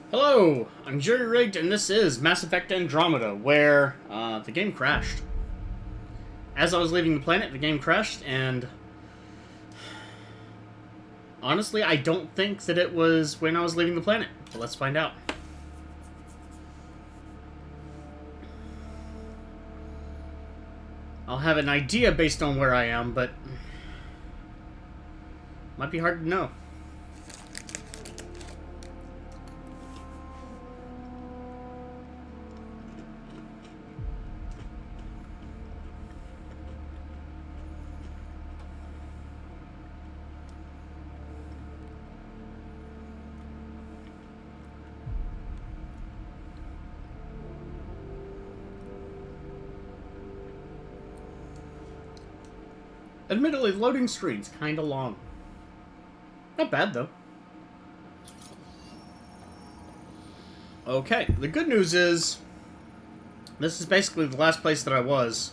Hello, I'm Jerry Rigged, and this is Mass Effect Andromeda, where the game crashed. As I was leaving the planet, the game crashed, and honestly, I don't think that it was when I was leaving the planet. But let's find out. I'll have an idea based on where I am, but might be hard to know. Admittedly, loading screen's kinda long. Not bad, though. Okay, the good news is, this is basically the last place that I was.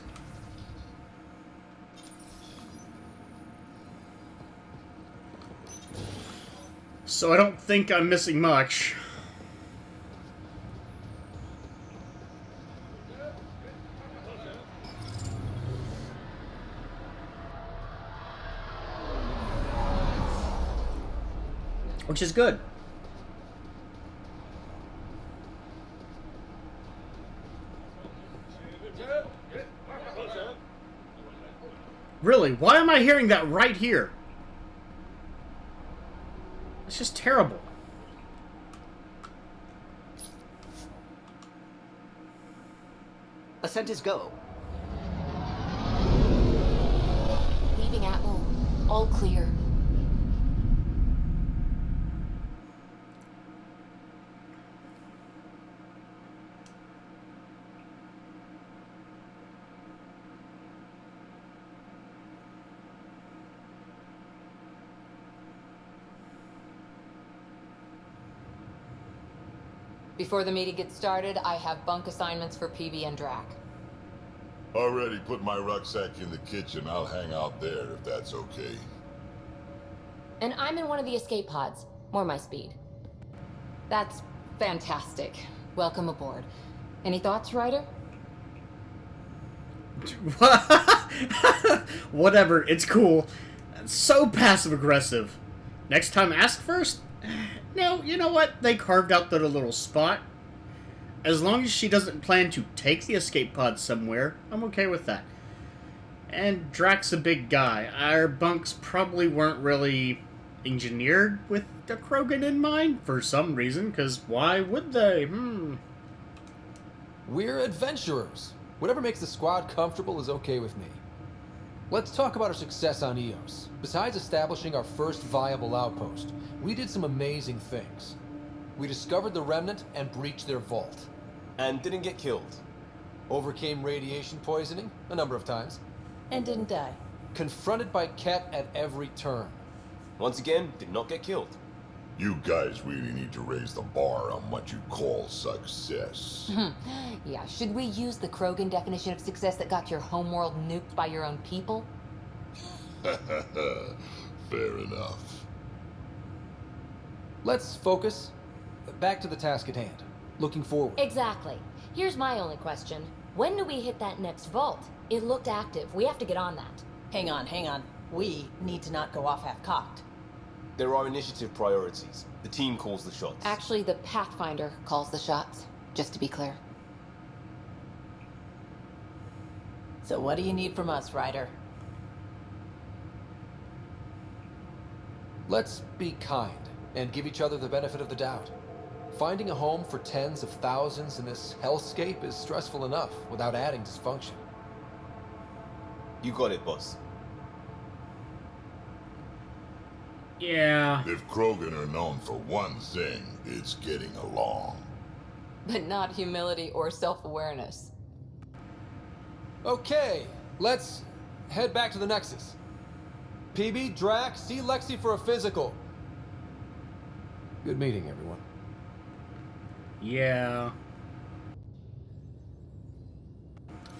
So I don't think I'm missing much. Which is good. Really, why am I hearing that right here? It's just terrible. Ascent is go. Leaving Atmo. All clear. Before the meeting gets started, I have bunk assignments for PB and Drac. Already put my rucksack in the kitchen. I'll hang out there if that's okay. And I'm in one of the escape pods. More my speed. That's fantastic. Welcome aboard. Any thoughts, Ryder? Whatever, it's cool. So passive-aggressive. Next time, ask first? No, you know what? They carved out their little spot. As long as she doesn't plan to take the escape pod somewhere, I'm okay with that. And Drac's a big guy. Our bunks probably weren't really engineered with the Krogan in mind for some reason, because why would they? We're adventurers. Whatever makes the squad comfortable is okay with me. Let's talk about our success on Eos. Besides establishing our first viable outpost, we did some amazing things. We discovered the Remnant and breached their vault. And didn't get killed. Overcame radiation poisoning a number of times. And didn't die. Confronted by Ket at every turn. Once again, did not get killed. You guys really need to raise the bar on what you call success. Yeah, should we use the Krogan definition of success that got your homeworld nuked by your own people? Fair enough. Let's focus. Back to the task at hand. Looking forward. Exactly. Here's my only question. When do we hit that next vault? It looked active. We have to get on that. Hang on. We need to not go off half-cocked. There are initiative priorities. The team calls the shots. Actually, the Pathfinder calls the shots, just to be clear. So what do you need from us, Ryder? Let's be kind and give each other the benefit of the doubt. Finding a home for tens of thousands in this hellscape is stressful enough without adding dysfunction. You got it, boss. Yeah. If Krogan are known for one thing, it's getting along. But not humility or self-awareness. Okay, let's head back to the Nexus. PB, Drac, see Lexi for a physical. Good meeting, everyone. Yeah.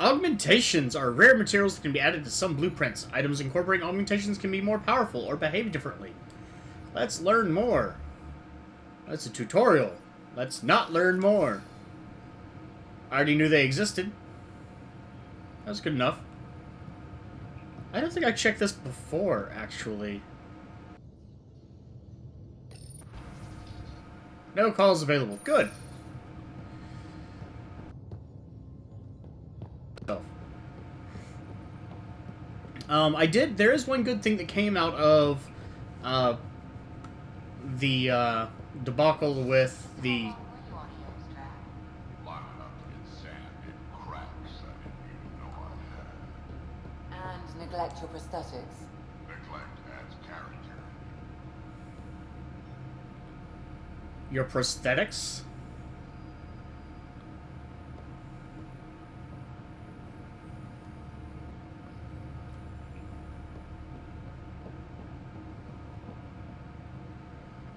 Augmentations are rare materials that can be added to some blueprints. Items incorporating augmentations can be more powerful or behave differently. Let's learn more. That's a tutorial. Let's not learn more. I already knew they existed. That was good enough. I don't think I checked this before, actually. No calls available. Good. Oh. There is one good thing that came out of the debacle with the And neglect your prosthetics. Neglect adds character. your prosthetics.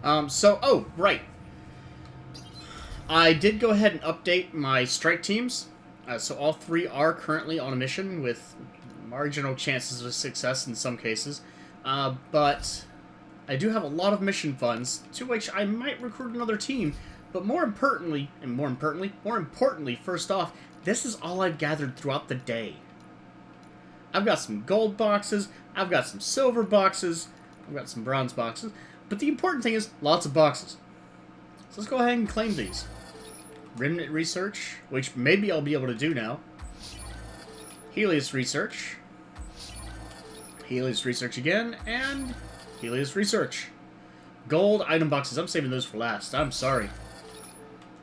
Oh, right. I did go ahead and update my strike teams. So all three are currently on a mission with marginal chances of success in some cases. But I do have a lot of mission funds, to which I might recruit another team. But more importantly, first off, this is all I've gathered throughout the day. I've got some gold boxes, I've got some silver boxes, I've got some bronze boxes. But the important thing is, lots of boxes. So let's go ahead and claim these. Remnant research, which maybe I'll be able to do now. Heleus research. Heleus research again, and Heleus research. Gold item boxes, I'm saving those for last. I'm sorry.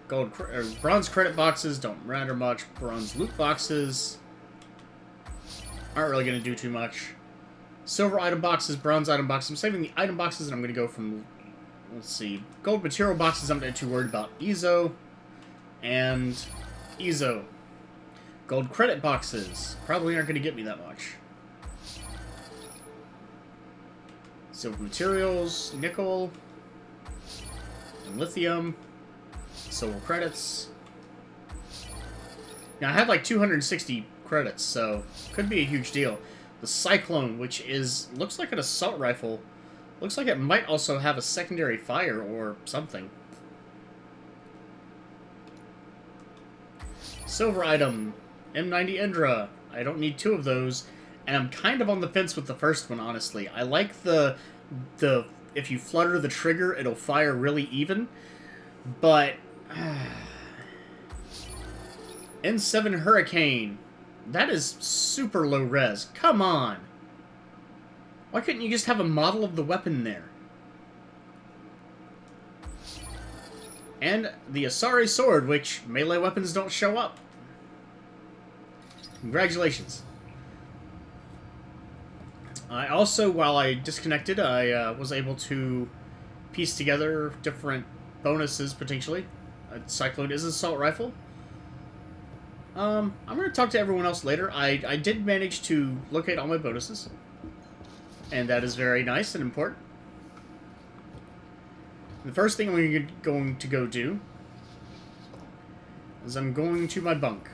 Bronze credit boxes don't matter much. Bronze loot boxes aren't really going to do too much. Silver item boxes, bronze item boxes. I'm saving the item boxes, and I'm going to go from, let's see, gold material boxes. I'm not too worried about EZO and EZO. Gold credit boxes probably aren't going to get me that much. Silver materials, nickel, and lithium. Silver credits. Now, I had like 260 credits, so could be a huge deal. The Cyclone, which looks like an assault rifle. Looks like it might also have a secondary fire or something. Silver item, M90 Indra. I don't need two of those, and I'm kind of on the fence with the first one, honestly. I like the if you flutter the trigger, it'll fire really even, but N7 Hurricane. That is super low res. Come on. Why couldn't you just have a model of the weapon there? And the Asari Sword, which melee weapons don't show up. Congratulations. I also, while I disconnected, I was able to piece together different bonuses, potentially. Cyclone is an assault rifle. I'm going to talk to everyone else later. I did manage to locate all my bonuses. And that is very nice and important. The first thing I'm going to go do is I'm going to my bunk.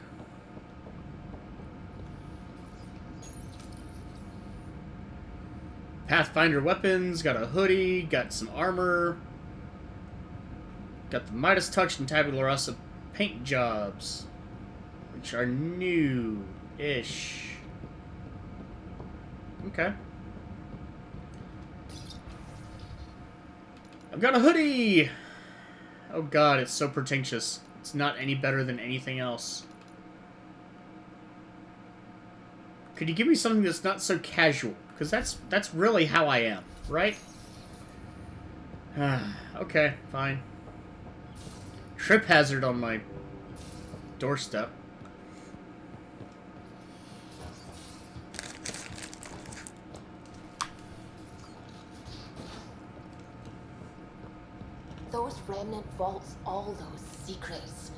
Pathfinder weapons, got a hoodie, got some armor, got the Midas Touch and Tabula Rasa paint jobs, which are new-ish. Okay. I've got a hoodie! Oh god, it's so pretentious. It's not any better than anything else. Could you give me something that's not so casual? Because that's really how I am, right? Okay, fine. Trip hazard on my doorstep. Those remnant vaults, all those secrets.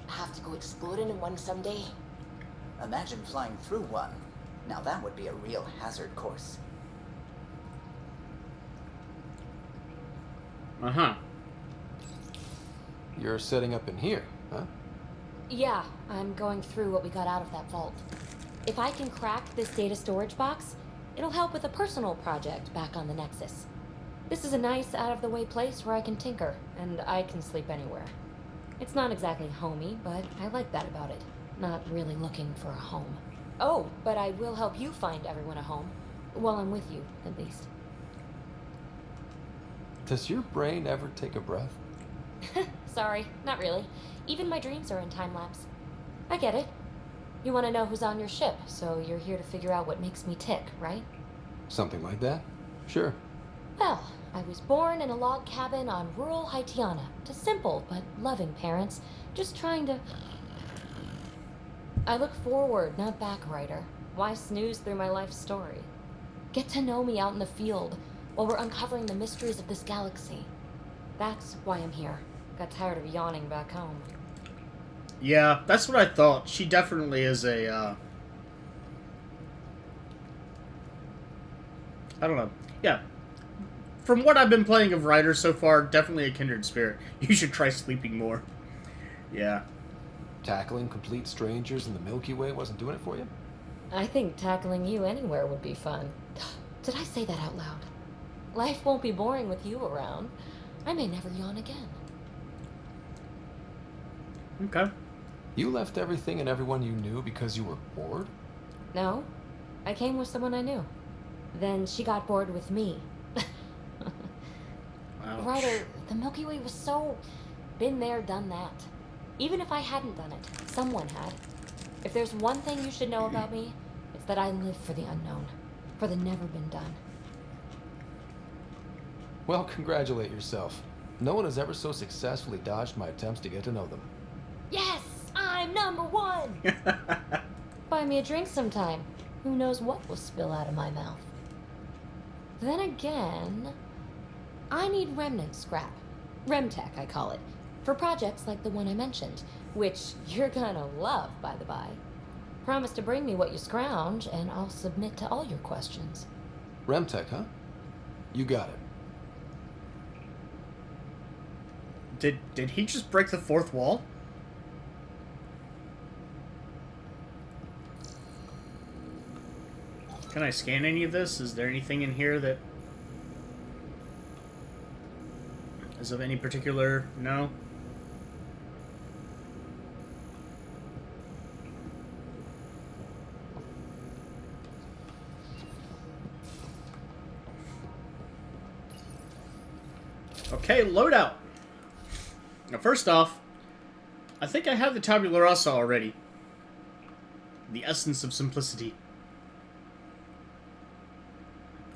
I have to go exploring in one someday. Imagine flying through one. Now that would be a real hazard course. Uh-huh. You're setting up in here, huh? Yeah, I'm going through what we got out of that vault. If I can crack this data storage box, it'll help with a personal project back on the Nexus. This is a nice, out-of-the-way place where I can tinker, and I can sleep anywhere. It's not exactly homey, but I like that about it. Not really looking for a home. Oh, but I will help you find everyone a home. While I'm with you, at least. Does your brain ever take a breath? Sorry, not really. Even my dreams are in time lapse. I get it. You want to know who's on your ship, so you're here to figure out what makes me tick, right? Something like that? Sure. Well, I was born in a log cabin on rural Haitiana to simple but loving parents, just trying to... I look forward, not back, writer. Why snooze through my life story? Get to know me out in the field while we're uncovering the mysteries of this galaxy. That's why I'm here. Got tired of yawning back home. Yeah, that's what I thought. She definitely is a, I don't know. Yeah. From what I've been playing of Ryder so far, definitely a kindred spirit. You should try sleeping more. Yeah. Tackling complete strangers in the Milky Way wasn't doing it for you? I think tackling you anywhere would be fun. Did I say that out loud? Life won't be boring with you around. I may never yawn again. Okay. You left everything and everyone you knew because you were bored? No, I came with someone I knew. Then she got bored with me. Ouch. Ryder, the Milky Way was so... been there, done that. Even if I hadn't done it, someone had. If there's one thing you should know about me, it's that I live for the unknown. For the never been done. Well, congratulate yourself. No one has ever so successfully dodged my attempts to get to know them. Yes! I'm number one! Buy me a drink sometime. Who knows what will spill out of my mouth. Then again... I need remnant scrap. Remtech, I call it. For projects like the one I mentioned. Which you're gonna love, by the by. Promise to bring me what you scrounge, and I'll submit to all your questions. Remtech, huh? You got it. Did he just break the fourth wall? Can I scan any of this? Is there anything in here that is of any particular... No? Okay, loadout. Now, first off, I think I have the tabula rasa already. The essence of simplicity.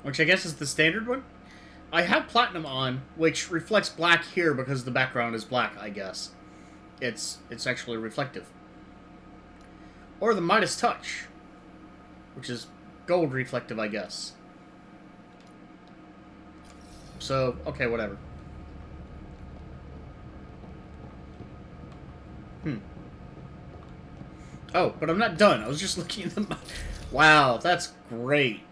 Which I guess is the standard one? I have platinum on, which reflects black here because the background is black, I guess. It's actually reflective. Or the Midas Touch, which is gold reflective, I guess. So, okay, whatever. Oh, but I'm not done. I was just looking at the... Wow, that's great.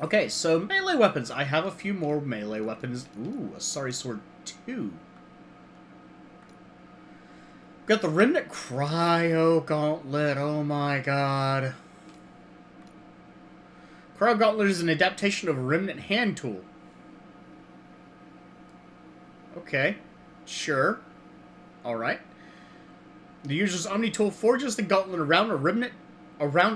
Okay, so melee weapons. I have a few more melee weapons. Ooh, a Sorry Sword 2. Got the Remnant Cryo Gauntlet. Oh my god. Cryo Gauntlet is an adaptation of a Remnant hand tool. Okay. Sure. Alright. The user's Omni tool forges the gauntlet around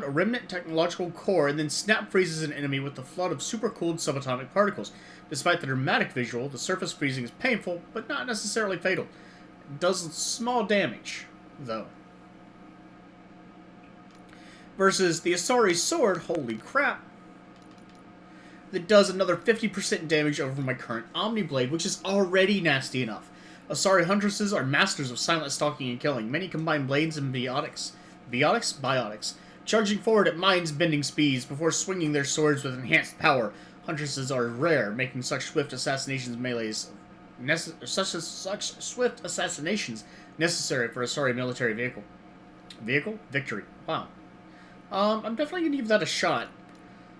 a remnant technological core and then snap freezes an enemy with a flood of supercooled subatomic particles. Despite the dramatic visual, the surface freezing is painful, but not necessarily fatal. It does small damage, though. Versus the Asari sword, holy crap, that does another 50% damage over my current Omni blade, which is already nasty enough. Asari huntresses are masters of silent stalking and killing. Many combine blades and biotics, charging forward at mind-bending speeds before swinging their swords with enhanced power. Huntresses are rare, making such swift assassinations necessary for Asari military vehicle. Victory. Wow. I'm definitely gonna give that a shot.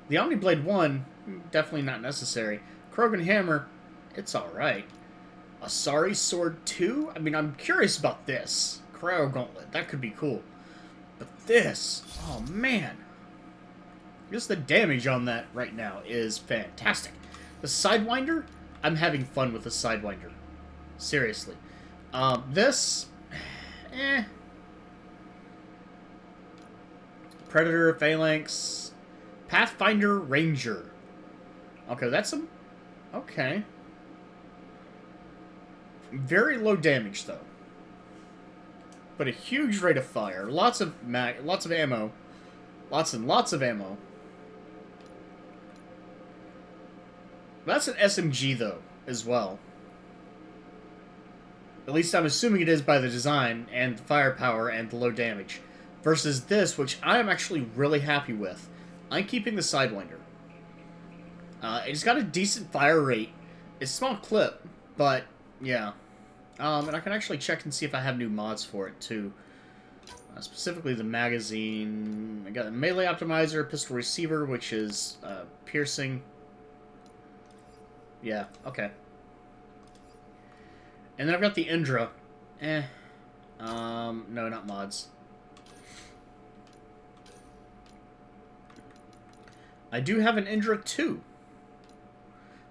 The Omniblade 1, definitely not necessary. Krogan Hammer, it's alright. Asari Sword 2? I mean, I'm curious about this. Cryo Gauntlet, that could be cool. But this, oh man. Just the damage on that right now is fantastic. The Sidewinder, I'm having fun with the Sidewinder. Seriously. This... Eh. Predator, Phalanx, Pathfinder, Ranger. Okay, that's a... Okay. Very low damage, though. But a huge rate of fire. Lots of ammo. Lots and lots of ammo. That's an SMG, though, as well. At least I'm assuming it is by the design, and the firepower, and the low damage. Versus this, which I am actually really happy with. I'm keeping the Sidewinder. It's got a decent fire rate. It's a small clip, but, yeah. And I can actually check and see if I have new mods for it, too. Specifically the magazine. I got a melee optimizer, pistol receiver, which is piercing. Yeah, okay. And then I've got the Indra. No, not mods. I do have an Indra 2.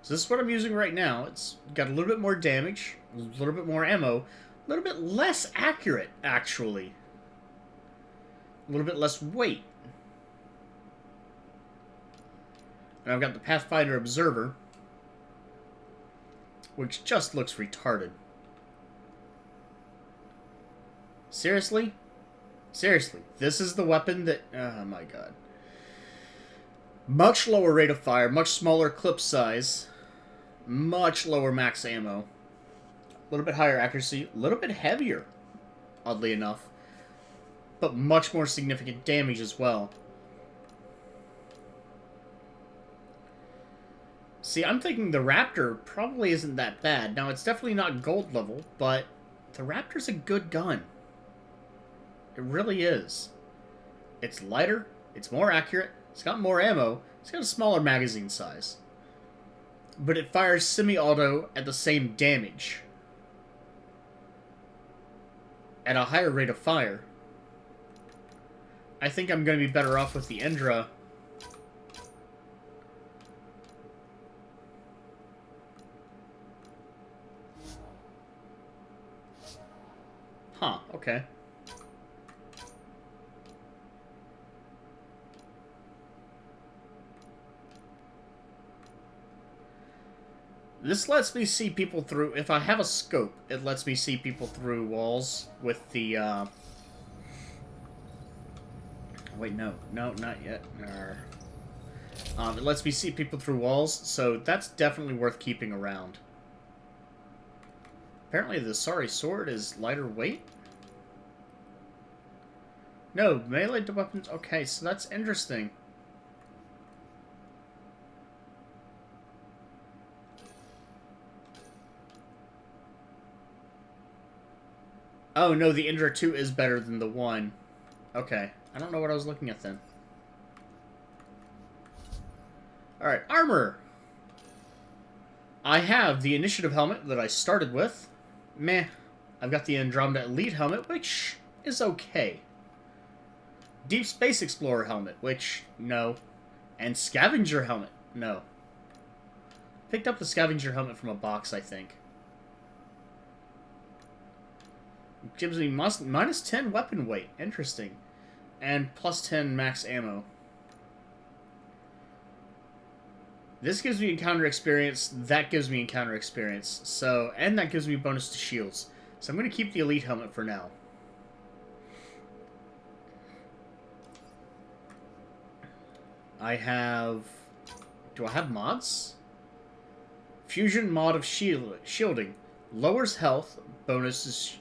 So this is what I'm using right now. It's got a little bit more damage, a little bit more ammo, a little bit less accurate, actually. A little bit less weight. And I've got the Pathfinder Observer, which just looks retarded. Seriously? Seriously, this is the weapon that... Oh my god. Much lower rate of fire, much smaller clip size, much lower max ammo, a little bit higher accuracy, a little bit heavier, oddly enough, but much more significant damage as well. See, I'm thinking the Raptor probably isn't that bad. Now, it's definitely not gold level, but the Raptor's a good gun. It really is. It's lighter, it's more accurate, it's got more ammo, it's got a smaller magazine size. But it fires semi-auto at the same damage. At a higher rate of fire. I think I'm going to be better off with the Indra. Huh, okay. This lets me see people through... If I have a scope, it lets me see people through walls with the, Wait, no. No, not yet. It lets me see people through walls, so that's definitely worth keeping around. Apparently the Sari sword is lighter weight? No, melee weapons... Okay, so that's interesting. Oh, no, the Indra 2 is better than the 1. Okay. I don't know what I was looking at then. Alright, armor! I have the Initiative helmet that I started with. Meh. I've got the Andromeda Elite helmet, which is okay. Deep Space Explorer helmet, which, no. And Scavenger helmet, no. Picked up the Scavenger helmet from a box, I think. It gives me minus 10 weapon weight. Interesting. And plus 10 max ammo. This gives me encounter experience. That gives me encounter experience. So, and that gives me bonus to shields. So I'm going to keep the Elite helmet for now. I have... Do I have mods? Fusion mod of shielding. Lowers health, bonus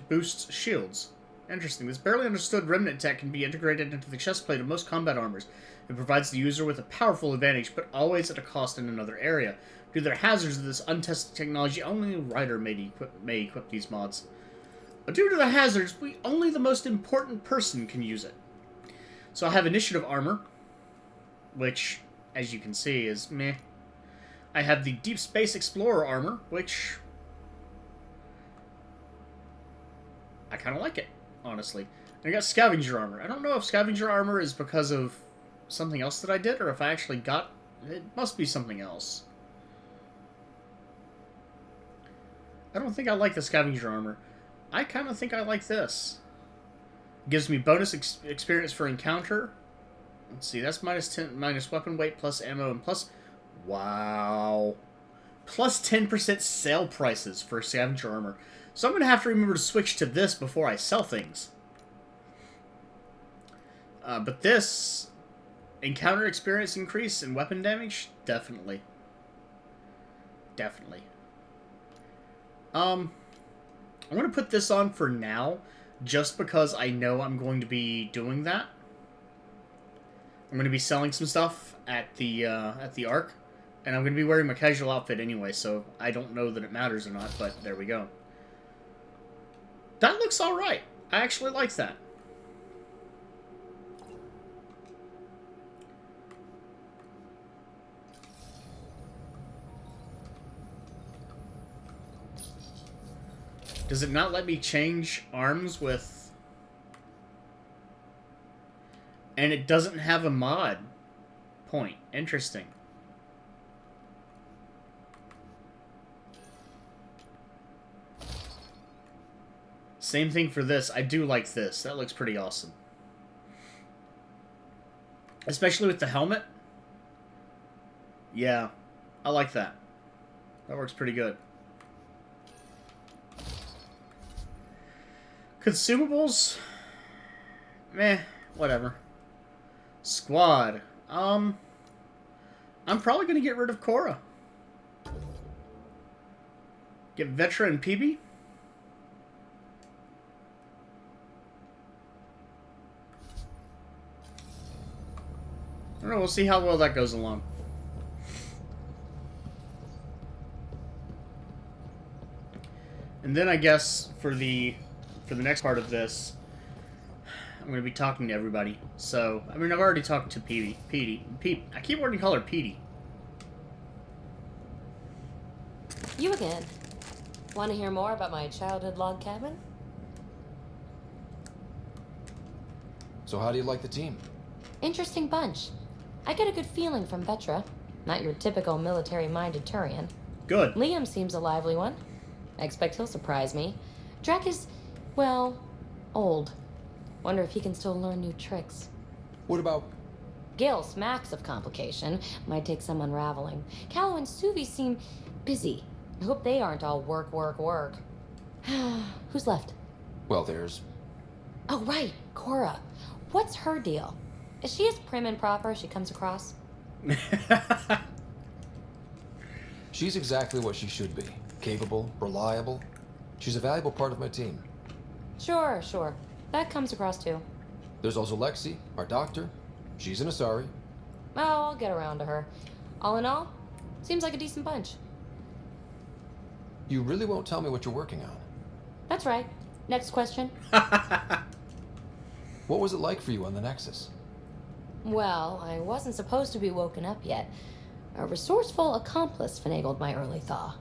boosts shields. Interesting. This barely understood remnant tech can be integrated into the chestplate of most combat armors. It provides the user with a powerful advantage, but always at a cost in another area. Due to their hazards of this untested technology, only a writer may equip these mods. But due to the hazards, only the most important person can use it. So I have Initiative armor, which, as you can see, is meh. I have the Deep Space Explorer armor, which... I kind of like it, honestly. And I got Scavenger armor. I don't know if Scavenger armor is because of something else that I did, or if I actually got... It must be something else. I don't think I like the scavenger armor. I kind of think I like this. Gives me bonus experience for encounter. Let's see, that's minus 10, minus weapon weight, plus ammo, and plus... Wow. Plus 10% sale prices for scavenger armor. So I'm going to have to remember to switch to this before I sell things. But this... Encounter experience increase and weapon damage? Definitely. Definitely. I'm going to put this on for now, just because I know I'm going to be doing that. I'm going to be selling some stuff at the Ark, and I'm going to be wearing my casual outfit anyway, so I don't know that it matters or not, but there we go. That looks alright. I actually like that. Does it not let me change arms with... And it doesn't have a mod point. Interesting. Same thing for this. I do like this. That looks pretty awesome. Especially with the helmet. Yeah, I like that. That works pretty good. Consumables? Meh, whatever. Squad. I'm probably going to get rid of Korra. Get Vetra and PB? I don't know, we'll see how well that goes along. And then I guess for the next part of this, I'm going to be talking to everybody. So, I mean, I've already talked to Petey. I keep wanting to call her Petey. You again. Want to hear more about my childhood log cabin? So how do you like the team? Interesting bunch. I get a good feeling from Vetra. Not your typical military-minded Turian. Good. Liam seems a lively one. I expect he'll surprise me. Drac is, well, old. Wonder if he can still learn new tricks. What about... Gil smacks of complication. Might take some unraveling. Callow and Suvi seem busy. I hope they aren't all work, work, work. Who's left? Well, there's... Oh, right. Korra. What's her deal? Is she as prim and proper as she comes across? She's exactly what she should be. Capable, reliable. She's a valuable part of my team. Sure. That comes across too. There's also Lexi, our doctor. She's an Asari. Oh, I'll get around to her. All in all, seems like a decent bunch. You really won't tell me what you're working on. That's right. Next question. What was it like for you on the Nexus? Well, I wasn't supposed to be woken up yet. A resourceful accomplice finagled my early thaw.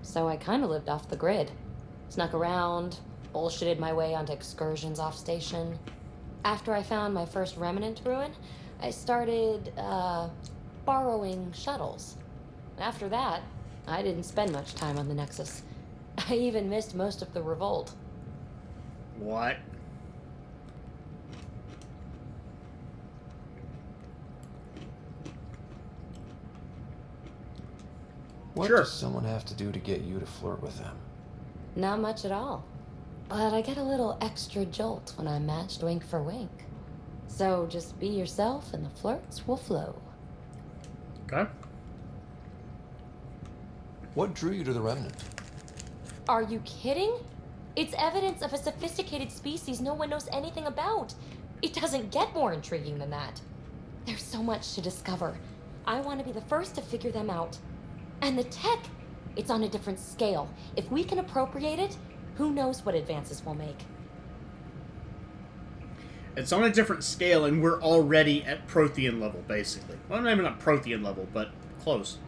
So I kind of lived off the grid. Snuck around, bullshitted my way onto excursions off station. After I found my first remnant ruin, I started, borrowing shuttles. After that, I didn't spend much time on the Nexus. I even missed most of the revolt. What? What Sure. does someone have to do to get you to flirt with them? Not much at all. But I get a little extra jolt when I'm matched wink for wink. So just be yourself and the flirts will flow. Okay. What drew you to the Remnant? Are you kidding? It's evidence of a sophisticated species no one knows anything about. It doesn't get more intriguing than that. There's so much to discover. I want to be the first to figure them out. And the tech, it's on a different scale. If we can appropriate it, who knows what advances we'll make. It's on a different scale, and we're already at Prothean level, basically. Well, maybe not Prothean level, but close.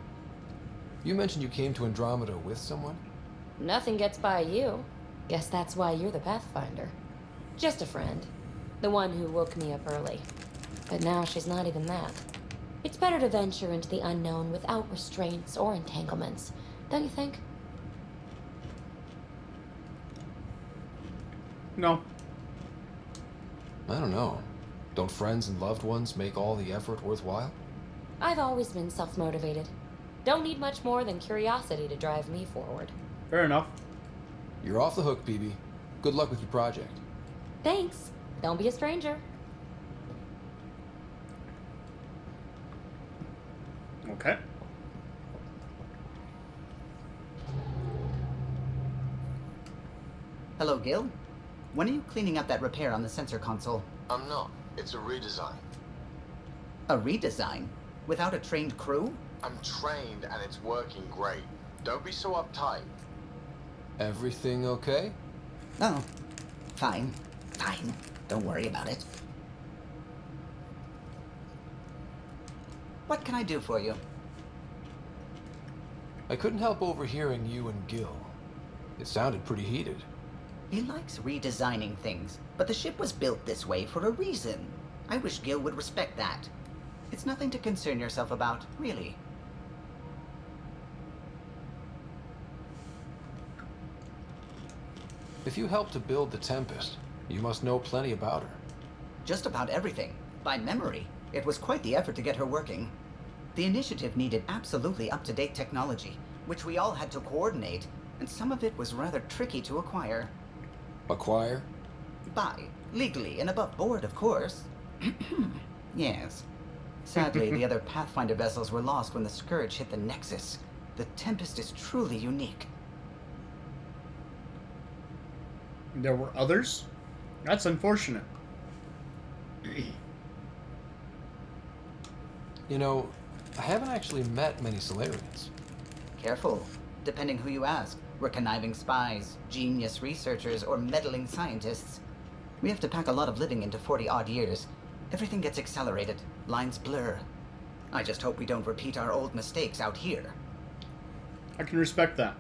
You mentioned you came to Andromeda with someone? Nothing gets by you. Guess that's why you're the Pathfinder. Just a friend. The one who woke me up early. But now she's not even that. It's better to venture into the unknown without restraints or entanglements, don't you think? No. I don't know. Don't friends and loved ones make all the effort worthwhile? I've always been self-motivated. Don't need much more than curiosity to drive me forward. Fair enough. You're off the hook, PB. Good luck with your project. Thanks. Don't be a stranger. Okay. Hello, Gil. When are you cleaning up that repair on the sensor console? I'm not. It's a redesign. A redesign? Without a trained crew? I'm trained and it's working great. Don't be so uptight. Everything okay? Oh, fine. Fine. Don't worry about it. What can I do for you? I couldn't help overhearing you and Gil. It sounded pretty heated. He likes redesigning things, but the ship was built this way for a reason. I wish Gil would respect that. It's nothing to concern yourself about, really. If you helped to build the Tempest, you must know plenty about her. Just about everything, by memory. It was quite the effort to get her working. The initiative needed absolutely up-to-date technology, which we all had to coordinate, and some of it was rather tricky to acquire. Acquire? Buy, legally and above board, of course. Yes. Sadly, the other Pathfinder vessels were lost when the Scourge hit the Nexus. The Tempest is truly unique. There were others? That's unfortunate. You know, I haven't actually met many Solarians. Careful. Depending who you ask. We're conniving spies, genius researchers, or meddling scientists. We have to pack a lot of living into 40-odd years. Everything gets accelerated. Lines blur. I just hope we don't repeat our old mistakes out here. I can respect that.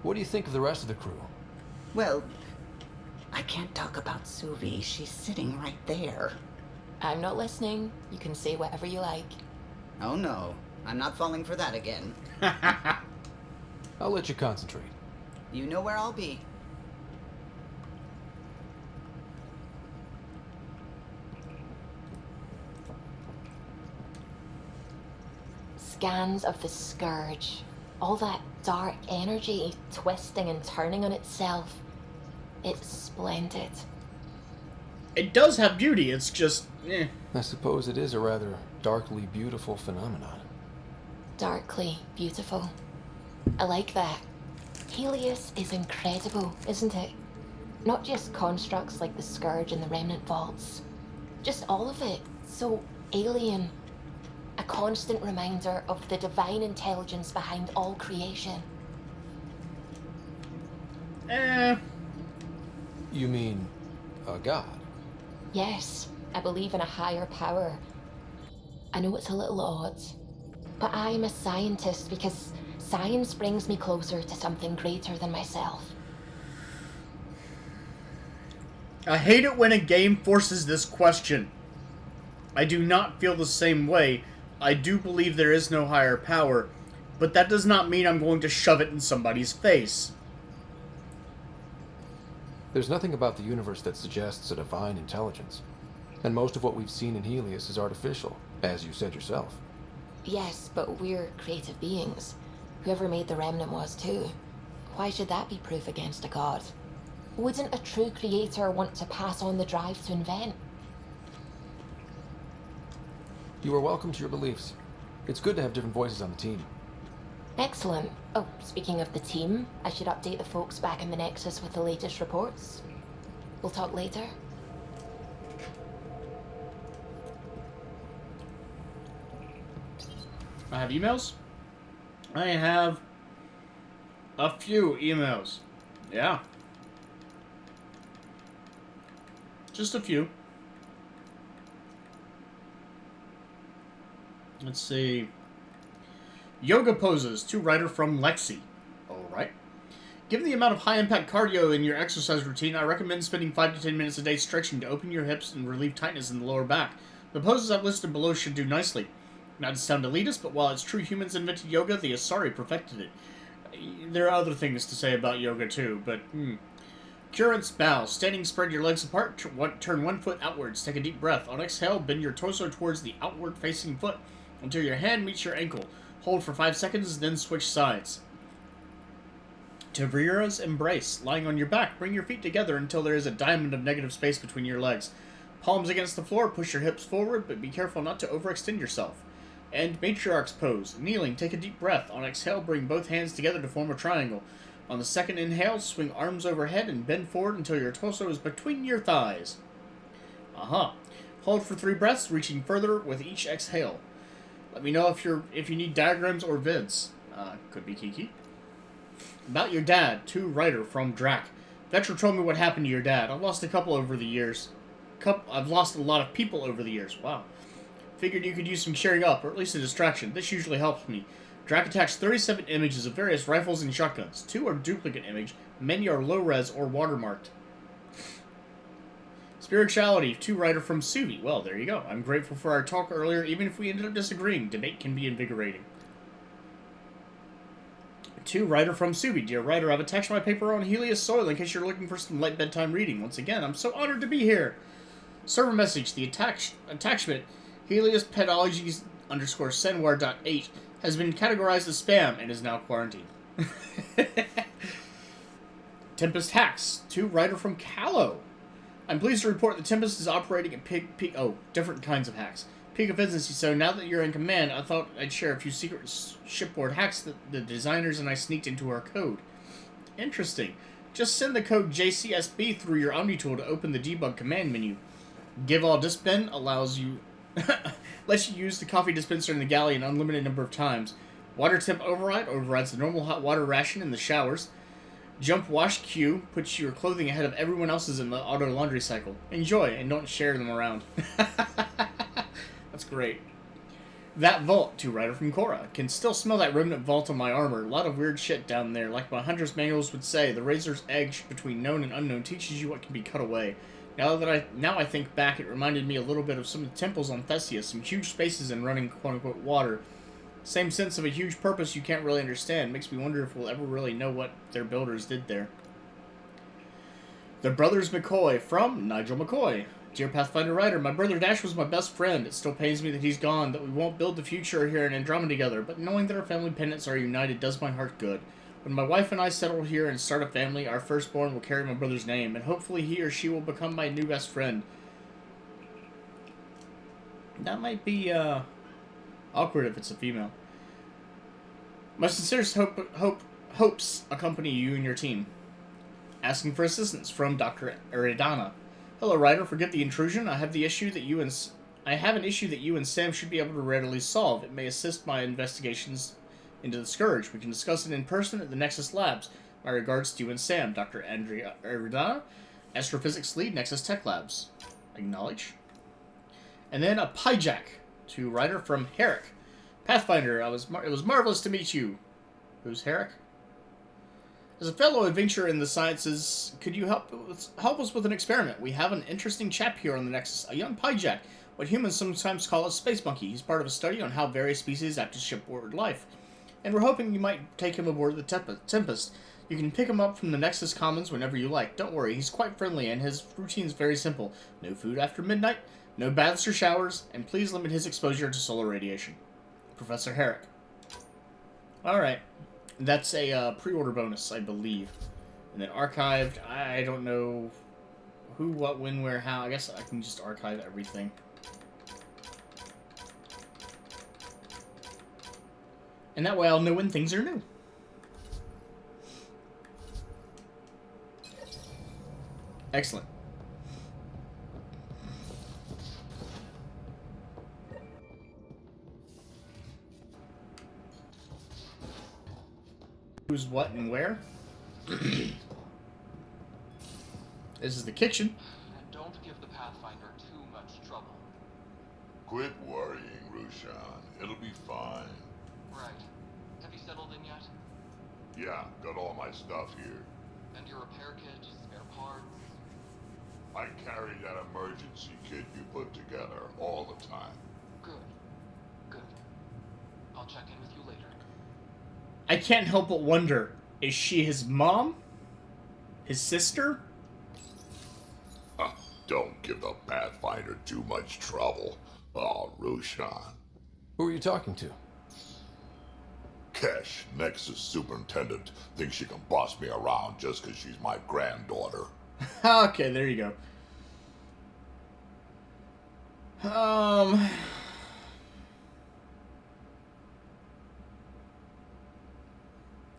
What do you think of the rest of the crew? Well, I can't talk about Suvi. She's sitting right there. I'm not listening. You can say whatever you like. Oh no, I'm not falling for that again. I'll let you concentrate. You know where I'll be. Scans of the Scourge. All that dark energy twisting and turning on itself. It's splendid. It does have beauty, it's just, eh. I suppose it is a rather darkly beautiful phenomenon. Darkly beautiful. I like that. Heleus is incredible, isn't it? Not just constructs like the Scourge and the Remnant Vaults. Just all of it. So alien. A constant reminder of the divine intelligence behind all creation. You mean a god? Yes, I believe in a higher power. I know it's a little odd, but I'm a scientist because science brings me closer to something greater than myself. I hate it when a game forces this question. I do not feel the same way. I do believe there is no higher power, but that does not mean I'm going to shove it in somebody's face. There's nothing about the universe that suggests a divine intelligence. And most of what we've seen in Heleus is artificial, as you said yourself. Yes, but we're creative beings. Whoever made the Remnant was too. Why should that be proof against a god? Wouldn't a true creator want to pass on the drive to invent? You are welcome to your beliefs. It's good to have different voices on the team. Excellent. Oh, speaking of the team, I should update the folks back in the Nexus with the latest reports. We'll talk later. I have emails? I have a few emails. Yeah. Just a few. Let's see. Yoga poses to writer from Lexi. Alright. Given the amount of high-impact cardio in your exercise routine, I recommend spending 5 to 10 minutes a day stretching to open your hips and relieve tightness in the lower back. The poses I've listed below should do nicely. Not to sound elitist, but while it's true humans invented yoga, the Asari perfected it. There are other things to say about yoga too, but Durance bow. Standing, spread your legs apart. Turn one foot outwards. Take a deep breath. On exhale, bend your torso towards the outward-facing foot until your hand meets your ankle. Hold for 5 seconds, then switch sides. Tavira's embrace. Lying on your back, bring your feet together until there is a diamond of negative space between your legs. Palms against the floor, push your hips forward, but be careful not to overextend yourself. And matriarch's pose. Kneeling, take a deep breath. On exhale, bring both hands together to form a triangle. On the second inhale, swing arms overhead and bend forward until your torso is between your thighs. Hold for 3 breaths, reaching further with each exhale. Let me know if you need diagrams or vids. Could be Kiki. About your dad, to writer from Drac. Vetra told me what happened to your dad. I've lost a couple over the years. I've lost a lot of people over the years. Wow. Figured you could use some cheering up, or at least a distraction. This usually helps me. Drac attached 37 images of various rifles and shotguns. 2 are duplicate image. Many are low-res or watermarked. Spirituality, to writer from Suvi. Well, there you go. I'm grateful for our talk earlier, even if we ended up disagreeing. Debate can be invigorating. To writer from Suvi. Dear writer, I've attached my paper on Heleus soil in case you're looking for some light bedtime reading. Once again, I'm so honored to be here. Server message. The attachment, Heleus Pedologies _Senwar.8, has been categorized as spam and is now quarantined. Tempest hacks. To writer from Callow. I'm pleased to report that Tempest is operating at different kinds of hacks. Peak efficiency, so now that you're in command, I thought I'd share a few secret shipboard hacks that the designers and I sneaked into our code. Interesting. Just send the code JCSB through your Omni tool to open the debug command menu. Give all dispen allows you lets you use the coffee dispenser in the galley an unlimited number of times. Water temp override overrides the normal hot water ration in the showers. Jump wash queue puts your clothing ahead of everyone else's in the auto laundry cycle. Enjoy and don't share them around. That's great. That vault, to writer from Korra. Can still smell that remnant vault on my armor. A lot of weird shit down there. Like my hunter's manuals would say, the razor's edge between known and unknown teaches you what can be cut away. Now I think back, it reminded me a little bit of some of the temples on Theseus, some huge spaces and running quote-unquote water. Same sense of a huge purpose you can't really understand. Makes me wonder if we'll ever really know what their builders did there. The Brothers McCoy, from Nigel McCoy. Dear Pathfinder Writer, my brother Dash was my best friend. It still pains me that he's gone, that we won't build the future here in Andromeda together, but knowing that our family pendants are united does my heart good. When my wife and I settle here and start a family, our firstborn will carry my brother's name, and hopefully he or she will become my new best friend. That might be, awkward if it's a female. My sincerest hopes accompany you and your team. Asking for assistance from Dr. Eridana. Hello, writer. Forgive the intrusion. I have an issue that you and Sam should be able to readily solve. It may assist my investigations into the Scourge. We can discuss it in person at the Nexus Labs. My regards to you and Sam, Dr. Andrea Eridana, Astrophysics Lead, Nexus Tech Labs. Acknowledge. And then a Pyjack, to writer from Herrick. Pathfinder, it was marvelous to meet you. Who's Herrick? As a fellow adventurer in the sciences, could you help us with an experiment? We have an interesting chap here on the Nexus, a young Pyjack, what humans sometimes call a space monkey. He's part of a study on how various species act to shipboard life. And we're hoping you might take him aboard the Tempest. You can pick him up from the Nexus Commons whenever you like. Don't worry, he's quite friendly, and his routine's very simple. No food after midnight, no baths or showers, and please limit his exposure to solar radiation. Professor Herrick. Alright. That's a pre-order bonus, I believe. And then archived, I don't know who, what, when, where, how. I guess I can just archive everything. And that way I'll know when things are new. Excellent. Who's what and where? This is the kitchen. And don't give the Pathfinder too much trouble. Quit worrying, Rushan. It'll be fine. Right. Have you settled in yet? Yeah, got all my stuff here. And your repair kit, spare parts? I carry that emergency kit you put together all the time. Good. Good. I'll check in with you later. I can't help but wonder, is she his mom? His sister? Don't give the Pathfinder too much trouble. Oh, Rushan. Who are you talking to? Kesh, Nexus Superintendent, thinks she can boss me around just because she's my granddaughter. Okay, there you go.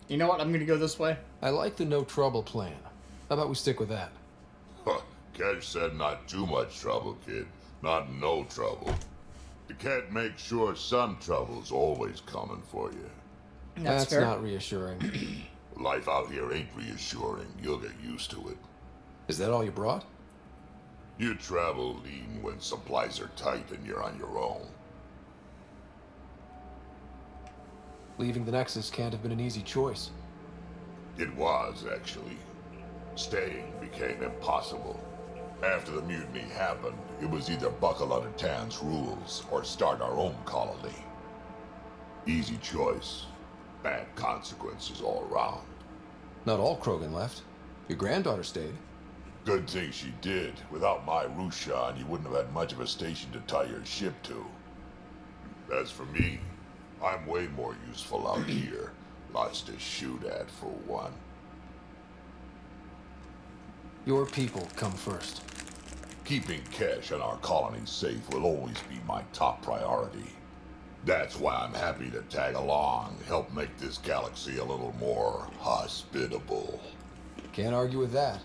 You know what? I'm gonna go this way. I like the no trouble plan. How about we stick with that? Kesh said not too much trouble, kid. Not no trouble. You can't make sure some trouble's always coming for you. That's fair. not reassuring. Life out here ain't reassuring. You'll get used to it. Is that all you brought? You travel lean when supplies are tight and you're on your own. Leaving the Nexus can't have been an easy choice. It was, actually. Staying became impossible. After the mutiny happened, it was either buckle under Tan's rules or start our own colony. Easy choice. Bad consequences all around. Not all Krogan left. Your granddaughter stayed. Good thing she did. Without my Rushan, you wouldn't have had much of a station to tie your ship to. As for me, I'm way more useful out here. Lots to shoot at, for one. Your people come first. Keeping Kesh and our colony safe will always be my top priority. That's why I'm happy to tag along, help make this galaxy a little more hospitable. Can't argue with that.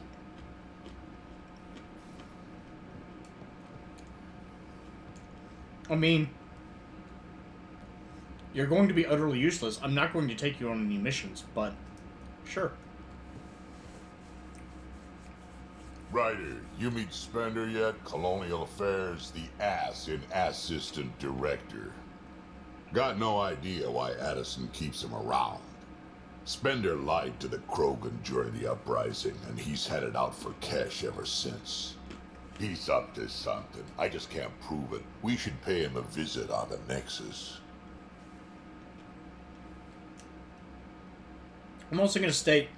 I mean, you're going to be utterly useless. I'm not going to take you on any missions, but sure. Ryder, you meet Spender yet? Colonial Affairs, the ass in Assistant Director. Got no idea why Addison keeps him around. Spender lied to the Krogan during the uprising, and he's headed out for Kesh ever since. He's up to something. I just can't prove it. We should pay him a visit on the Nexus. I'm also going to state,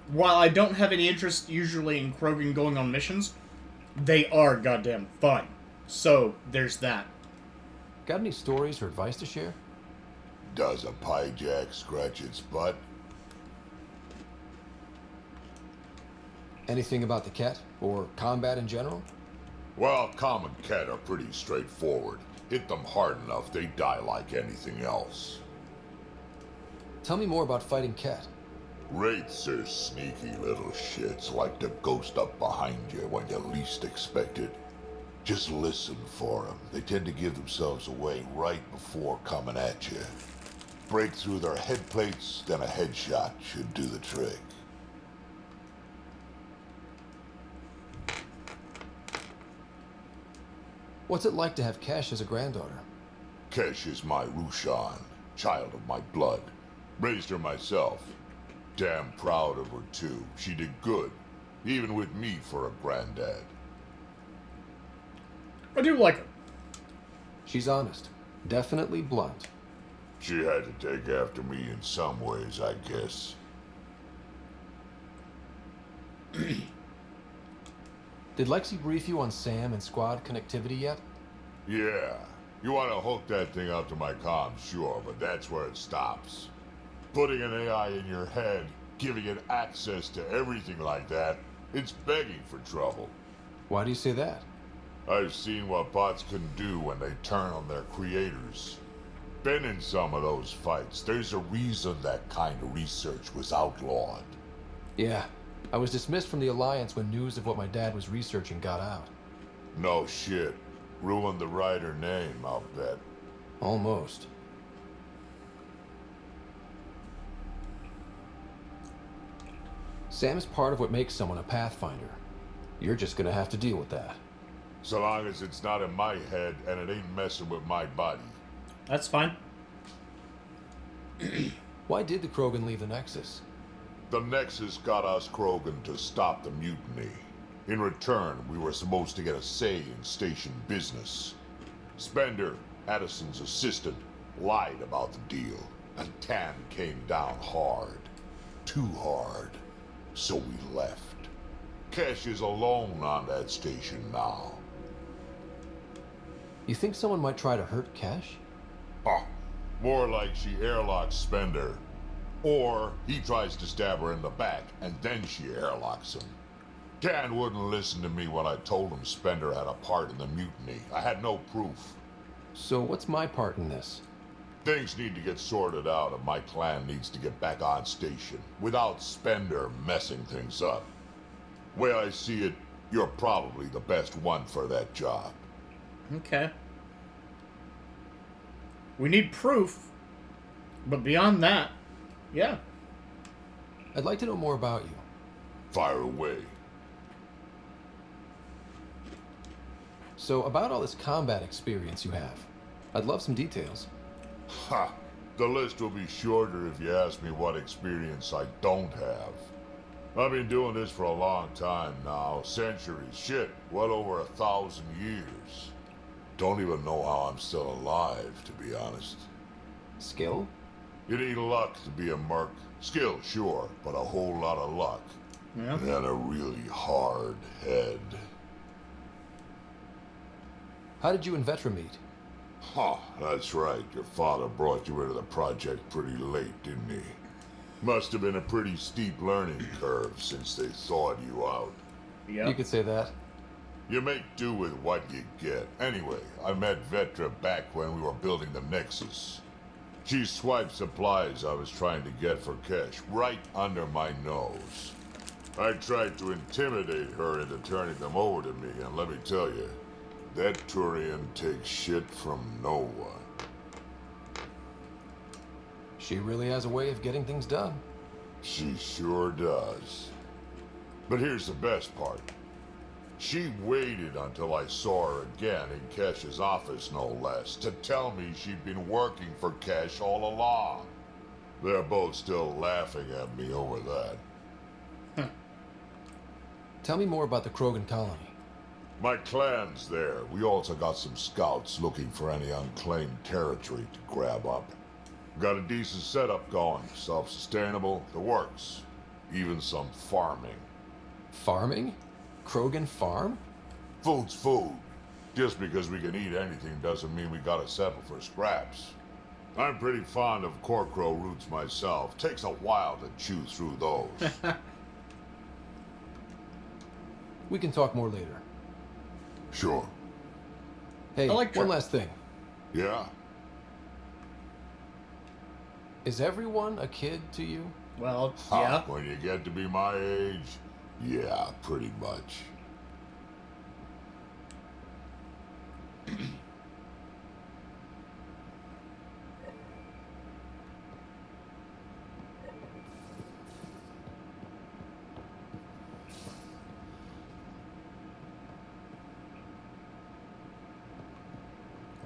while I don't have any interest usually in Krogan going on missions, they are goddamn fun. So, there's that. Got any stories or advice to share? Does a pyjak scratch its butt? Anything about the Ket? Or combat in general? Well, common Ket are pretty straightforward. Hit them hard enough, they die like anything else. Tell me more about fighting Ket. Wraiths are sneaky little shits, like to ghost up behind you when you least expect it. Just listen for them. They tend to give themselves away right before coming at you. Break through their head plates, then a headshot should do the trick. What's it like to have Kesh as a granddaughter? Kesh is my Rushan, child of my blood. Raised her myself. Damn proud of her too. She did good, even with me for a granddad. I do like her. She's honest. Definitely blunt. She had to take after me in some ways, I guess. Did Lexi brief you on SAM and squad connectivity yet? Yeah. You want to hook that thing up to my comms, sure, but that's where it stops. Putting an AI in your head, giving it access to everything like that, it's begging for trouble. Why do you say that? I've seen what bots can do when they turn on their creators. Been in some of those fights. There's a reason that kind of research was outlawed. Yeah. I was dismissed from the Alliance when news of what my dad was researching got out. No shit. Ruined the writer name, I'll bet. Almost. Sam is part of what makes someone a Pathfinder. You're just gonna have to deal with that. So long as it's not in my head and it ain't messing with my body. That's fine. Why did the Krogan leave the Nexus? The Nexus got us Krogan to stop the mutiny. In return, we were supposed to get a say in station business. Spender, Addison's assistant, lied about the deal, and Tan came down hard. Too hard. So we left. Kesh is alone on that station now. You think someone might try to hurt Kesh? Huh. More like she airlocks Spender. Or he tries to stab her in the back, and then she airlocks him. Dan wouldn't listen to me when I told him Spender had a part in the mutiny. I had no proof. So what's my part in this? Things need to get sorted out, and my clan needs to get back on station, without Spender messing things up. Way I see it, you're probably the best one for that job. Okay. We need proof, but beyond that, yeah. I'd like to know more about you. Fire away. So, about all this combat experience you have, I'd love some details. Ha! The list will be shorter if you ask me what experience I don't have. I've been doing this for a long time now. Centuries. Shit, well over 1,000 years. Don't even know how I'm still alive, to be honest. Skill? You need luck to be a merc. Skill, sure, but a whole lot of luck. Yeah. And a really hard head. How did you and Vetra meet? Huh, that's right. Your father brought you into the project pretty late, didn't he? Must have been a pretty steep learning curve since they thawed you out. Yeah. You could say that. You make do with what you get. Anyway, I met Vetra back when we were building the Nexus. She swiped supplies I was trying to get for Kesh right under my nose. I tried to intimidate her into turning them over to me, and let me tell you, that Turian takes shit from no one. She really has a way of getting things done. She sure does. But here's the best part. She waited until I saw her again in Kesh's office, no less, to tell me she'd been working for Kesh all along. They're both still laughing at me over that. Tell me more about the Krogan colony. My clan's there. We also got some scouts looking for any unclaimed territory to grab up. Got a decent setup going. Self-sustainable, the works. Even some farming. Farming? Krogan farm? Food's food. Just because we can eat anything doesn't mean we gotta settle for scraps. I'm pretty fond of Corcrow roots myself. Takes a while to chew through those. We can talk more later. Sure. Hey, Electra. one last thing. Yeah? Is everyone a kid to you? Well, Ha, yeah. when you get to be my age, yeah, pretty much.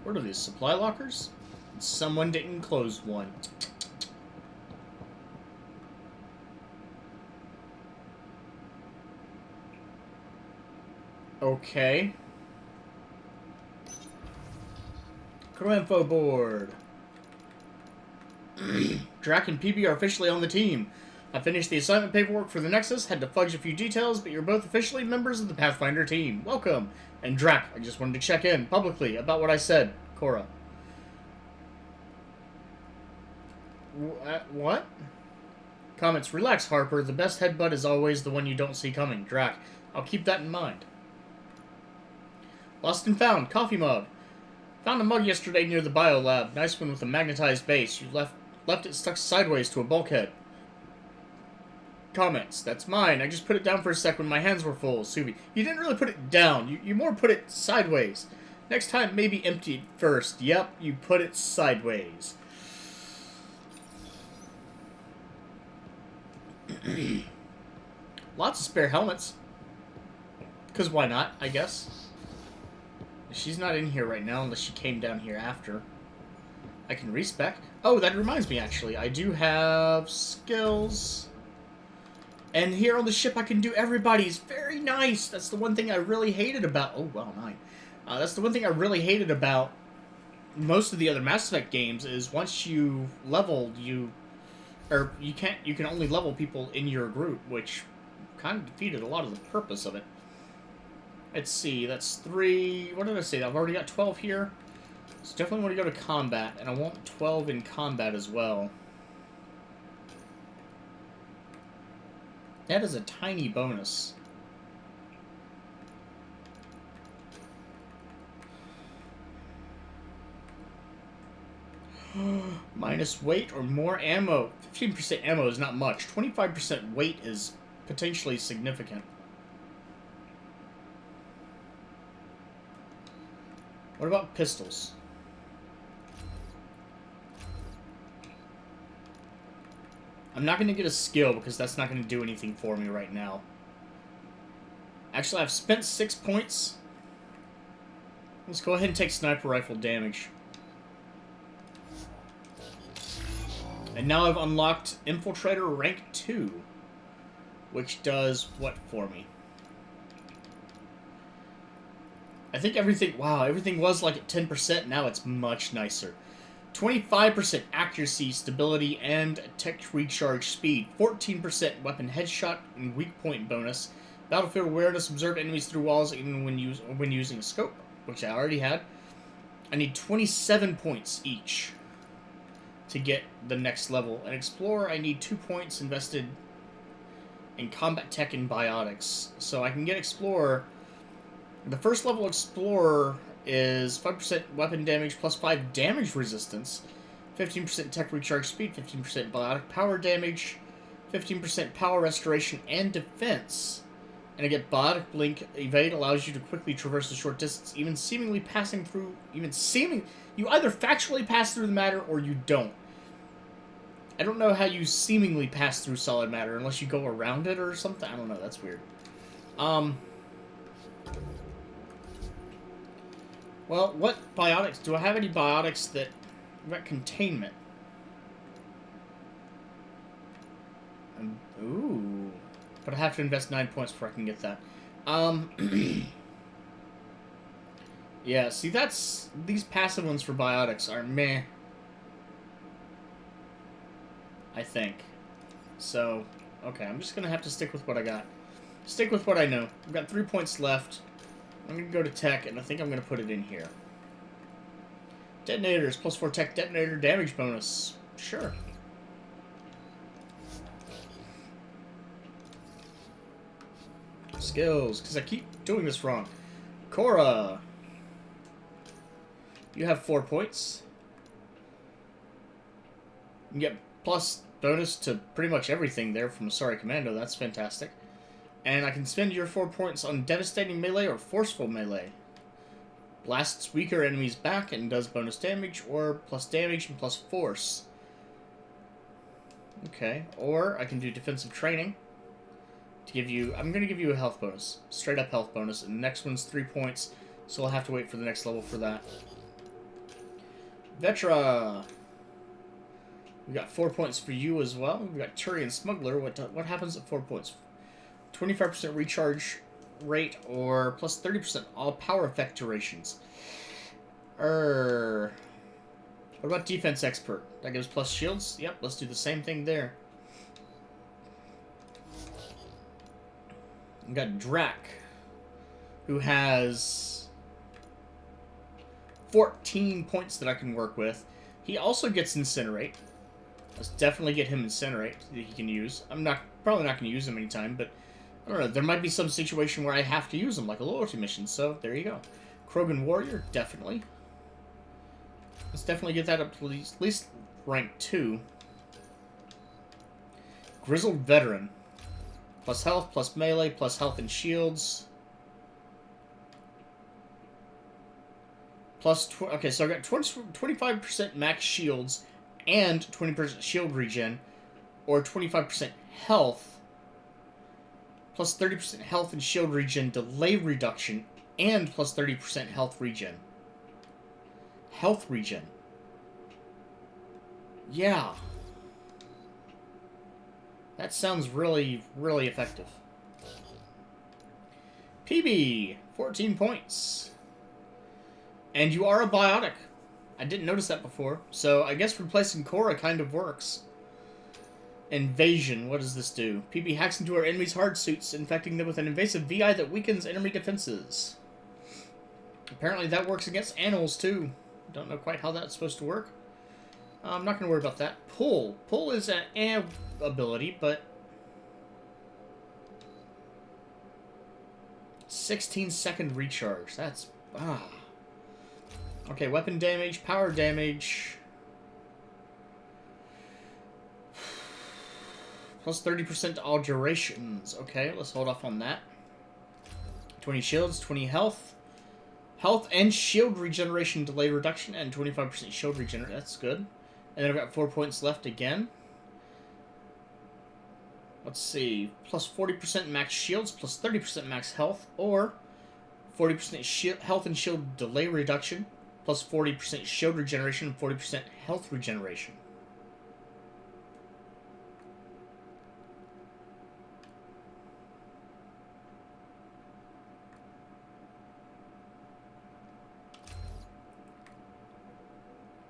What are these, supply lockers? Someone didn't close one. Okay. Crew info board. Drac and PB are officially on the team. I finished the assignment paperwork for the Nexus, had to fudge a few details, but you're both officially members of the Pathfinder team. Welcome. And Drac, I just wanted to check in publicly about what I said. Cora. What? Comments. Relax, Harper. The best headbutt is always the one you don't see coming. Drac. I'll keep that in mind. Lost and found. Coffee mug. Found a mug yesterday near the biolab. Nice one with a magnetized base. You left it stuck sideways to a bulkhead. Comments. That's mine. I just put it down for a sec when my hands were full. Suvi. You didn't really put it down. You more put it sideways. Next time, maybe empty it first. Yep, you put it sideways. Lots of spare helmets. Because why not, I guess. She's not in here right now unless she came down here after. I can respec. Oh, that reminds me, actually. I do have skills. And here on the ship I can do everybody's. Very nice. That's the one thing I really hated about... Oh, wow, 9. That's the one thing I really hated about most of the other Mass Effect games is once you leveled, you can only level people in your group, which kind of defeated a lot of the purpose of it. Let's see, that's 3... What did I say? I've already got 12 here. So definitely want to go to combat, and I want 12 in combat as well. That is a tiny bonus. Minus weight or more ammo. 15% ammo is not much. 25% weight is potentially significant. What about pistols? I'm not going to get a skill because that's not going to do anything for me right now. Actually, I've spent 6 points. Let's go ahead and take sniper rifle damage. And now I've unlocked Infiltrator rank 2. Which does what for me? I think everything... Wow, everything was like at 10%. Now it's much nicer. 25% accuracy, stability, and tech recharge speed. 14% weapon headshot and weak point bonus. Battlefield awareness, observe enemies through walls even when using a scope, which I already had. I need 27 points each to get the next level. And Explorer, I need 2 points invested in combat tech and biotics. So I can get Explorer. The first level Explorer is 5% weapon damage plus 5 damage resistance, 15% tech recharge speed, 15% biotic power damage, 15% power restoration and defense. And I get biotic blink. Evade allows you to quickly traverse a short distance, even seemingly passing through. You either factually pass through the matter or you don't. I don't know how you seemingly pass through solid matter unless you go around it or something. I don't know. That's weird. Well, what biotics? Do I have any biotics that... I've got containment. Ooh. But I have to invest 9 points before I can get that. Yeah, see, that's... These passive ones for biotics are meh. I think. So, okay, I'm just gonna have to stick with what I got. Stick with what I know. I've got 3 points left. I'm going to go to tech, and I think I'm going to put it in here. Detonators, plus 4 tech detonator damage bonus. Sure. Skills, because I keep doing this wrong. Cora. You have 4 points. You get plus bonus to pretty much everything there from Asari Commando. That's fantastic. And I can spend your 4 points on Devastating Melee or Forceful Melee. Blasts weaker enemies back and does bonus damage, or plus damage and plus force. Okay, or I can do Defensive Training. To give you... I'm going to give you a health bonus. Straight up health bonus. And the next one's 3 points, so I'll have to wait for the next level for that. Vetra! We got 4 points for you as well. We got Turian Smuggler. What happens at 4 points? 25% recharge rate or plus 30% all power effect durations. What about Defense Expert? That gives plus shields? Yep, let's do the same thing there. We got Drac, who has 14 points that I can work with. He also gets Incinerate. Let's definitely get him Incinerate that he can use. I'm probably not going to use him anytime, but I don't know. There might be some situation where I have to use him, like a loyalty mission. So there you go. Krogan Warrior, definitely. Let's definitely get that up to at least rank 2. Grizzled Veteran. Plus health, plus melee, plus health and shields. Plus, okay, so I got 25% max shields and 20% shield regen, or 25% health, plus 30% health and shield regen delay reduction, and plus 30% health regen. Health regen. Yeah. That sounds really, really effective. PB, 14 points. And you are a biotic. I didn't notice that before, so I guess replacing Cora kind of works. Invasion. What does this do? PB hacks into our enemies' hard suits, infecting them with an invasive VI that weakens enemy defenses. Apparently that works against animals too. Don't know quite how that's supposed to work. I'm not going to worry about that. Pull. Pull is an ability, but 16-second recharge. That's okay. Weapon damage, power damage. Plus 30% to all durations. Okay, let's hold off on that. 20 shields, 20 health. Health and shield regeneration delay reduction, and 25% shield regeneration. That's good. And then I've got 4 points left again. Let's see. Plus 40% max shields, plus 30% max health, or 40% health and shield delay reduction, plus 40% shield regeneration, and 40% health regeneration.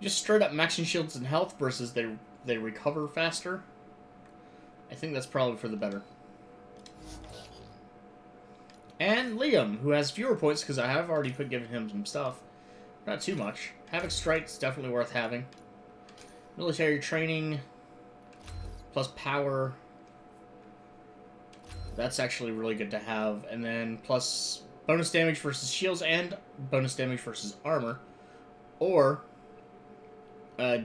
Just straight up maxing shields and health versus they recover faster. I think that's probably for the better. And Liam, who has fewer points because I have already given him some stuff. Not too much. Havoc Strike's definitely worth having. Military training plus power. That's actually really good to have. And then plus bonus damage versus shields and bonus damage versus armor. Or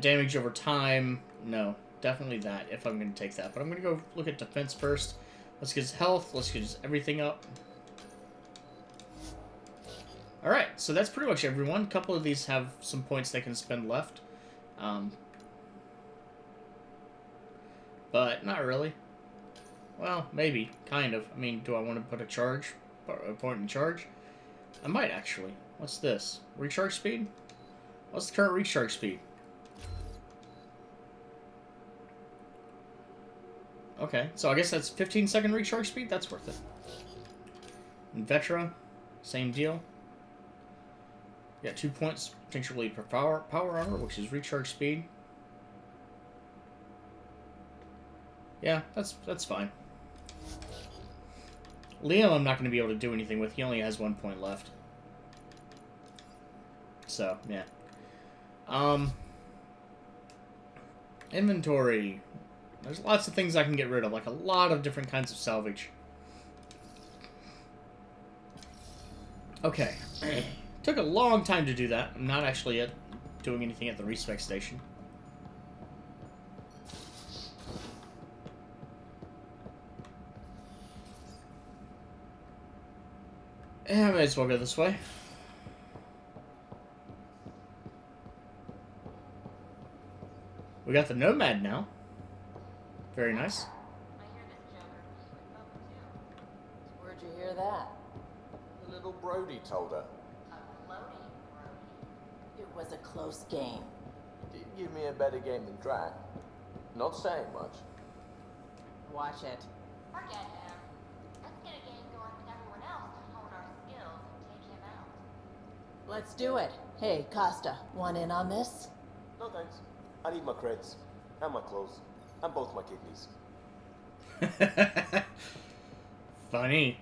damage over time. No, definitely that, if I'm going to take that. But I'm going to go look at defense first. Let's get his health. Let's get his everything up. Alright, so that's pretty much everyone. A couple of these have some points they can spend left. But not really. Well, maybe. Kind of. I mean, do I want to put a point in charge? I might, actually. What's this? Recharge speed? What's the current recharge speed? Okay, so I guess that's 15-second recharge speed? That's worth it. And Vetra, same deal. You got 2 points potentially per power armor, which is recharge speed. Yeah, that's fine. Liam I'm not going to be able to do anything with. He only has 1 point left. So, yeah. Inventory. There's lots of things I can get rid of, like a lot of different kinds of salvage. Okay. Took a long time to do that. I'm not actually yet doing anything at the respec station. Yeah, I might as well go this way. We got the Nomad now. Very nice. Where'd you hear that? The little Brody told her. It was a close game. Did give me a better game than Drac. Not saying much. Watch it. Forget him. Let's get a game going with everyone else to hone our skills and take him out. Let's do it. Hey, Costa, want in on this? No thanks. I need my creds. And my clothes. And both my kidneys. Funny.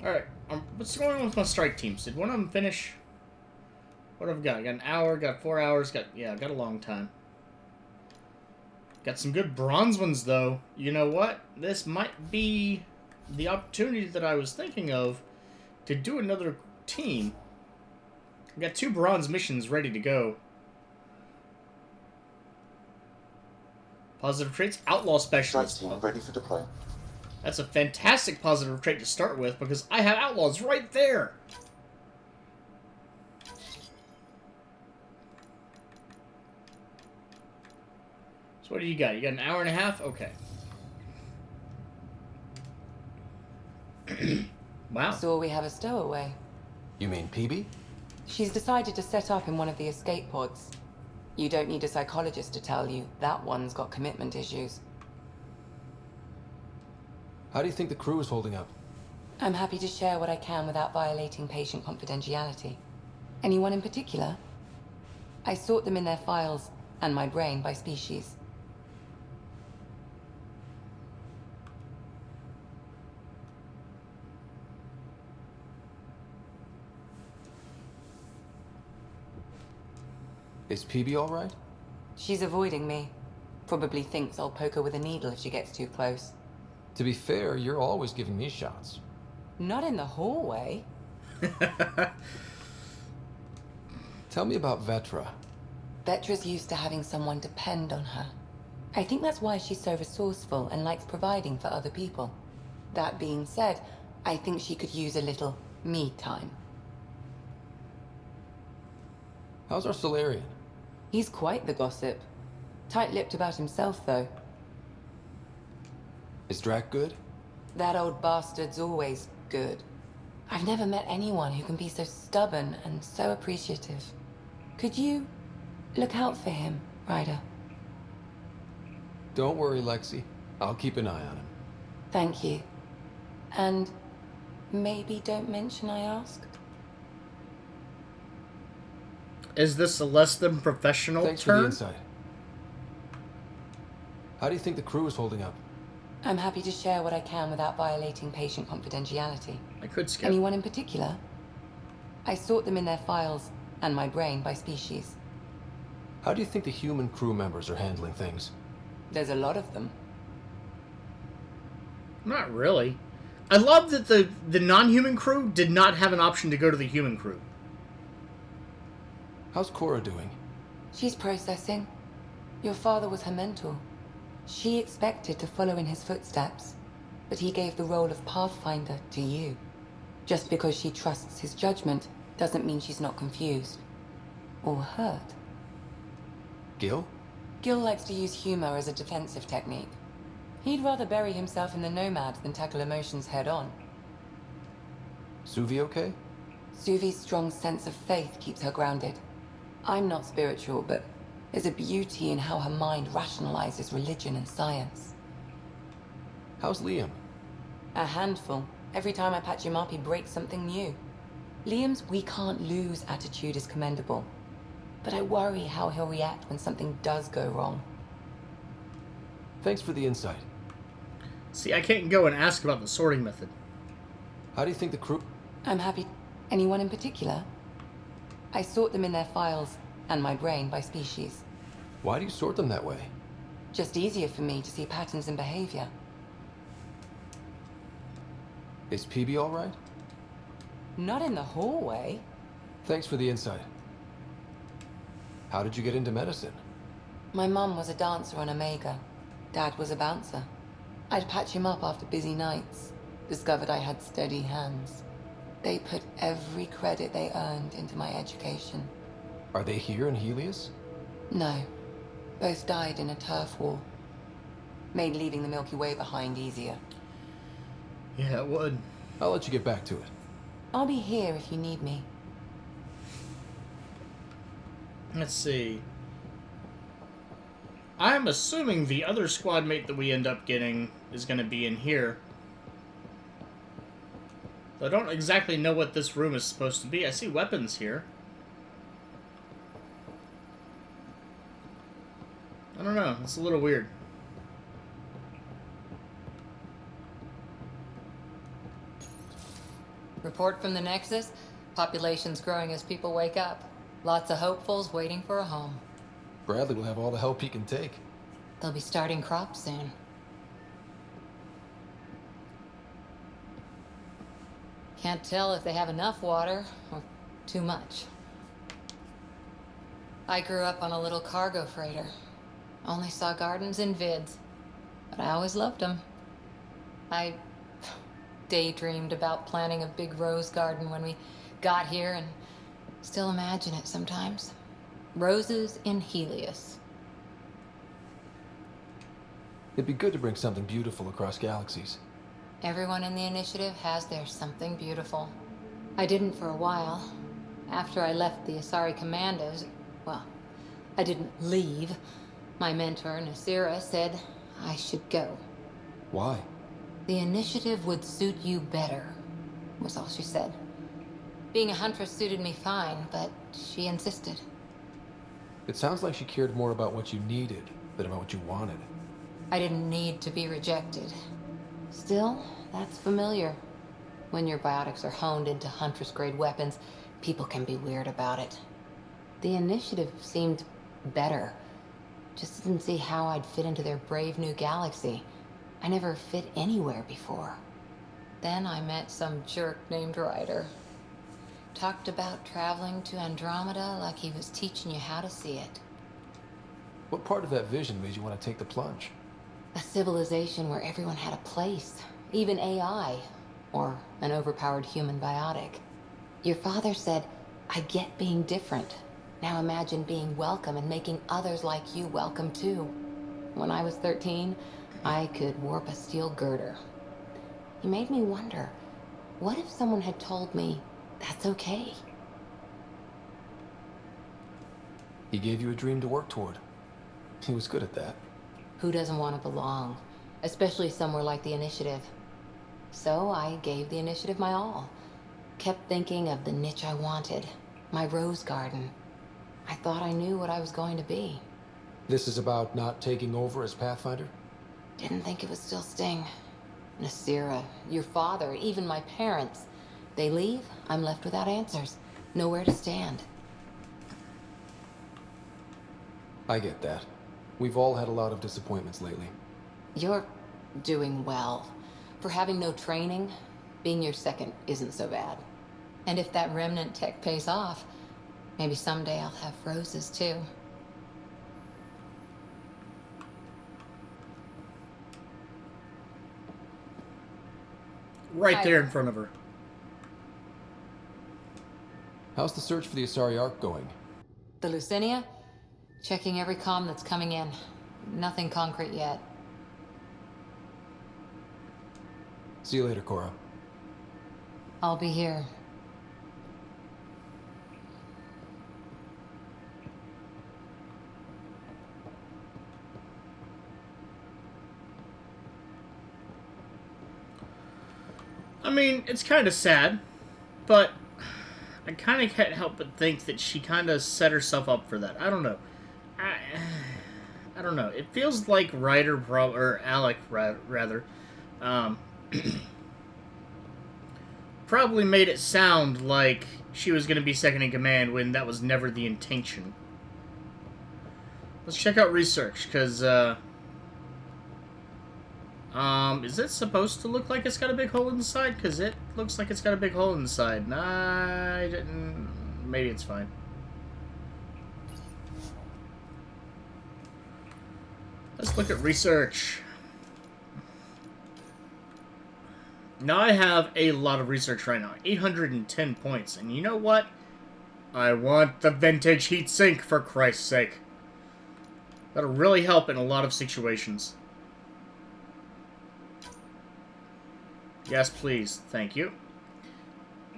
Alright, what's going on with my strike teams? Did one of them finish? What have I got? I got an hour, got 4 hours, got a long time. Got some good bronze ones, though. You know what? This might be the opportunity that I was thinking of to do another team. I got 2 bronze missions ready to go. Positive traits, Outlaw Specialist. Ready for deploy. That's a fantastic positive trait to start with, because I have Outlaws right there! So what do you got? You got an hour and a half? Okay. Wow. So we have a stowaway. You mean PB? She's decided to set up in one of the escape pods. You don't need a psychologist to tell you that one's got commitment issues. How do you think the crew is holding up? I'm happy to share what I can without violating patient confidentiality. Anyone in particular? I sort them in their files and my brain by species. Is PB all right? She's avoiding me. Probably thinks I'll poke her with a needle if she gets too close. To be fair, you're always giving me shots. Not in the hallway. Tell me about Vetra. Vetra's used to having someone depend on her. I think that's why she's so resourceful and likes providing for other people. That being said, I think she could use a little me time. How's our Solarian? He's quite the gossip. Tight-lipped about himself, though. Is Drac good? That old bastard's always good. I've never met anyone who can be so stubborn and so appreciative. Could you look out for him, Ryder? Don't worry, Lexi. I'll keep an eye on him. Thank you. And maybe don't mention I asked? Is this a less than professional Thanks turn? for the insight. How do you think the crew is holding up? I'm happy to share what I can without violating patient confidentiality. I could skip. Anyone in particular? I sort them in their files and my brain by species. How do you think the human crew members are handling things? There's a lot of them. Not really. I love that the non-human crew did not have an option to go to the human crew. How's Cora doing? She's processing. Your father was her mentor. She expected to follow in his footsteps, but he gave the role of Pathfinder to you. Just because she trusts his judgment doesn't mean she's not confused. Or hurt. Gil? Gil likes to use humor as a defensive technique. He'd rather bury himself in the Nomad than tackle emotions head-on. Suvi okay? Suvi's strong sense of faith keeps her grounded. I'm not spiritual, but there's a beauty in how her mind rationalizes religion and science. How's Liam? A handful. Every time I patch him up, he breaks something new. Liam's we can't lose attitude is commendable. But I worry how he'll react when something does go wrong. Thanks for the insight. See, I can't go and ask about the sorting method. How do you think the crew... I'm happy. Anyone in particular? I sort them in their files and my brain by species. Why do you sort them that way? Just easier for me to see patterns in behavior. Is PB all right? Not in the hallway. Thanks for the insight. How did you get into medicine? My mum was a dancer on Omega. Dad was a bouncer. I'd patch him up after busy nights. Discovered I had steady hands. They put every credit they earned into my education. Are they here in Heleus? No. Both died in a turf war. Made leaving the Milky Way behind easier. Yeah, it would. I'll let you get back to it. I'll be here if you need me. Let's see. I'm assuming the other squad mate that we end up getting is going to be in here. I don't exactly know what this room is supposed to be. I see weapons here. I don't know. It's a little weird. Report from the Nexus. Population's growing as people wake up. Lots of hopefuls waiting for a home. Bradley will have all the help he can take. They'll be starting crops soon. Can't tell if they have enough water or too much. I grew up on a little cargo freighter. Only saw gardens in vids, but I always loved them. I daydreamed about planting a big rose garden when we got here and still imagine it sometimes. Roses in Heleus. It'd be good to bring something beautiful across galaxies. Everyone in the initiative has their something beautiful. I didn't for a while. After I left the Asari Commandos, well, I didn't leave. My mentor, Nasira, said I should go. Why? The initiative would suit you better, was all she said. Being a huntress suited me fine, but she insisted. It sounds like she cared more about what you needed than about what you wanted. I didn't need to be rejected. Still, that's familiar. When your biotics are honed into huntress-grade weapons, people can be weird about it. The initiative seemed better. Just didn't see how I'd fit into their brave new galaxy. I never fit anywhere before. Then I met some jerk named Ryder. Talked about traveling to Andromeda like he was teaching you how to see it. What part of that vision made you want to take the plunge? A civilization where everyone had a place, even AI, or an overpowered human biotic. Your father said, I get being different. Now imagine being welcome and making others like you welcome too. When I was 13, I could warp a steel girder. He made me wonder, what if someone had told me that's okay? He gave you a dream to work toward. He was good at that. Who doesn't want to belong? Especially somewhere like the Initiative. So I gave the Initiative my all. Kept thinking of the niche I wanted. My rose garden. I thought I knew what I was going to be. This is about not taking over as Pathfinder? Didn't think it would still sting. Nasira, your father, even my parents. They leave, I'm left without answers. Nowhere to stand. I get that. We've all had a lot of disappointments lately. You're doing well. For having no training, being your second isn't so bad. And if that remnant tech pays off, maybe someday I'll have roses too. Right there in front of her. How's the search for the Asari Ark going? The Lucinia? Checking every comm that's coming in. Nothing concrete yet. See you later, Cora. I'll be here. I mean, it's kind of sad, but I kind of can't help but think that she kind of set herself up for that. I don't know. I don't know. It feels like Ryder, or Alec, rather, probably made it sound like she was going to be second in command when that was never the intention. Let's check out research, because, is it supposed to look like it's got a big hole inside? Because it looks like it's got a big hole inside. Nah, I didn't... Maybe it's fine. Let's look at research. Now I have a lot of research right now. 810 points. And you know what? I want the vintage heatsink, for Christ's sake. That'll really help in a lot of situations. Yes, please. Thank you.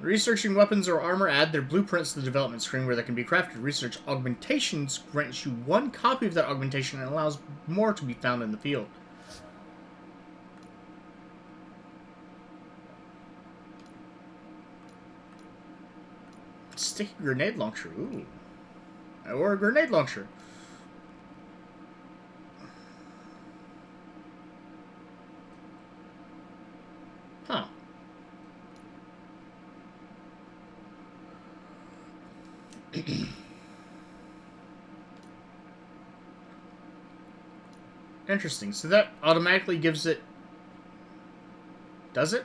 Researching weapons or armor, add their blueprints to the development screen where they can be crafted. Research augmentations grants you one copy of that augmentation and allows more to be found in the field. Sticky grenade launcher. Ooh. Or a grenade launcher. Huh. Interesting. So that automatically gives it... Does it?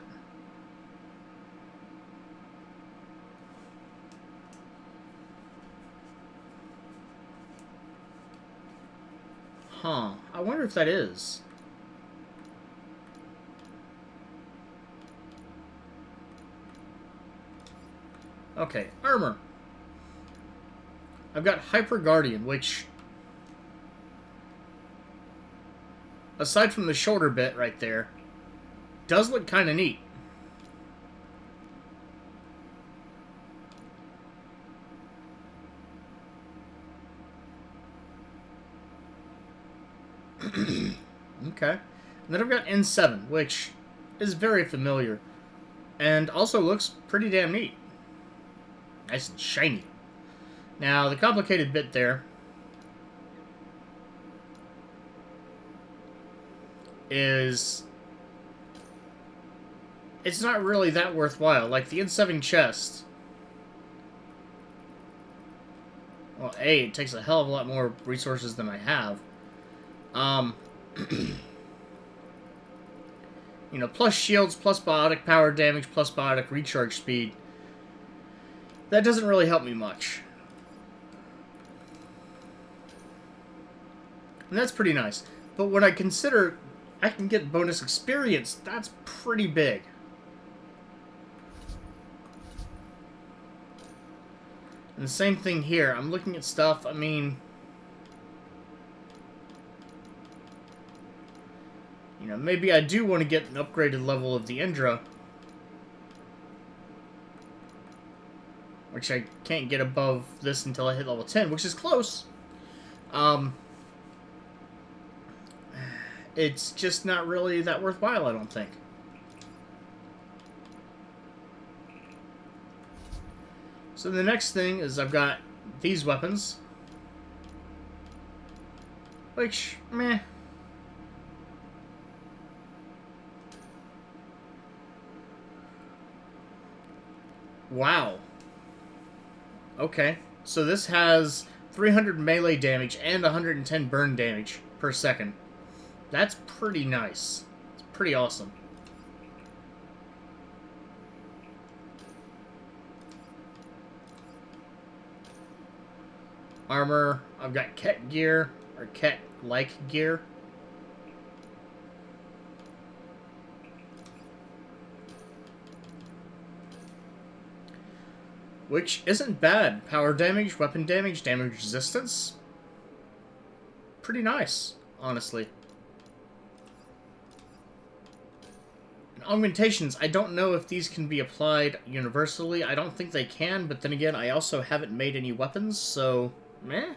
Huh. I wonder if that is. Okay, armor. I've got Hyper Guardian, which, aside from the shoulder bit right there, does look kind of neat. Okay. And then I've got N7, which is very familiar. And also looks pretty damn neat. Nice and shiny. Now, the complicated bit there is it's not really that worthwhile. Like, the N7 chest, well, A, it takes a hell of a lot more resources than I have. You know, plus shields, plus biotic power damage, plus biotic recharge speed. That doesn't really help me much. And that's pretty nice. But when I consider I can get bonus experience, that's pretty big. And the same thing here. I'm looking at stuff, I mean, you know, maybe I do want to get an upgraded level of the Indra, which I can't get above this until I hit level 10, which is close. It's just not really that worthwhile, I don't think. So the next thing is I've got these weapons, which, meh. Wow. Okay. So this has 300 melee damage and 110 burn damage per second. That's pretty nice. It's pretty awesome. Armor. I've got Ket gear, or Ket-like gear. Which isn't bad. Power damage, weapon damage, damage resistance. Pretty nice, honestly. And augmentations, I don't know if these can be applied universally. I don't think they can, but then again, I also haven't made any weapons, so meh.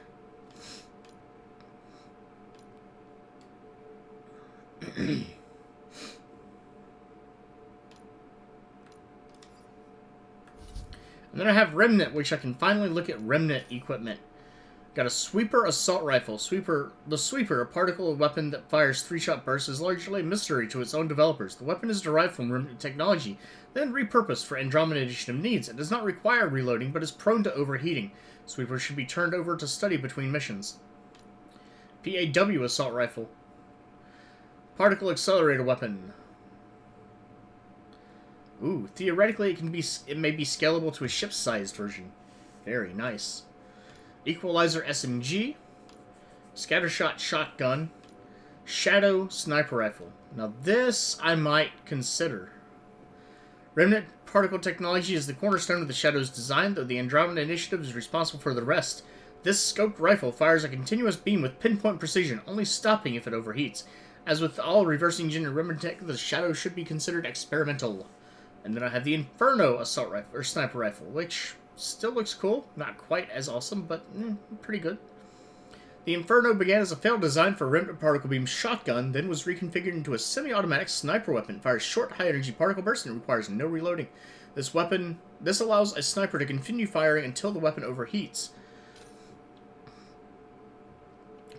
And then I have Remnant, which I can finally look at Remnant equipment. Got a Sweeper Assault Rifle. The Sweeper, a particle weapon that fires 3-shot bursts, is largely a mystery to its own developers. The weapon is derived from Remnant technology, then repurposed for Andromeda Initiative needs. It does not require reloading, but is prone to overheating. Sweeper should be turned over to study between missions. PAW Assault Rifle. Particle Accelerator Weapon. Ooh, theoretically it may be scalable to a ship-sized version. Very nice. Equalizer SMG. Scattershot Shotgun. Shadow Sniper Rifle. Now this I might consider. Remnant particle technology is the cornerstone of the Shadow's design, though the Andromeda Initiative is responsible for the rest. This scoped rifle fires a continuous beam with pinpoint precision, only stopping if it overheats. As with all reversing engineered Remnant tech, the Shadow should be considered experimental. And then I have the Inferno Assault Rifle, or Sniper Rifle, which still looks cool. Not quite as awesome, but pretty good. The Inferno began as a failed design for a Remnant particle beam shotgun, then was reconfigured into a semi-automatic sniper weapon. It fires short, high-energy particle bursts and requires no reloading. This allows a sniper to continue firing until the weapon overheats.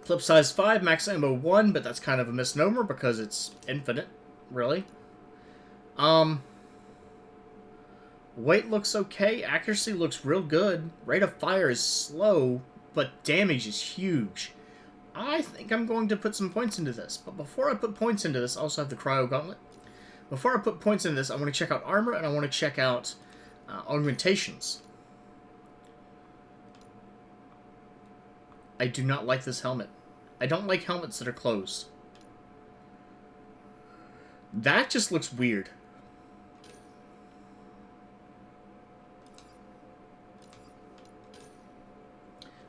Clip size 5, max ammo 1, but that's kind of a misnomer because it's infinite, really. Weight looks okay, accuracy looks real good, rate of fire is slow, but damage is huge. I think I'm going to put some points into this, but before I put points into this, I also have the Cryo Gauntlet. Before I put points into this, I want to check out armor, and I want to check out augmentations. I do not like this helmet. I don't like helmets that are closed. That just looks weird.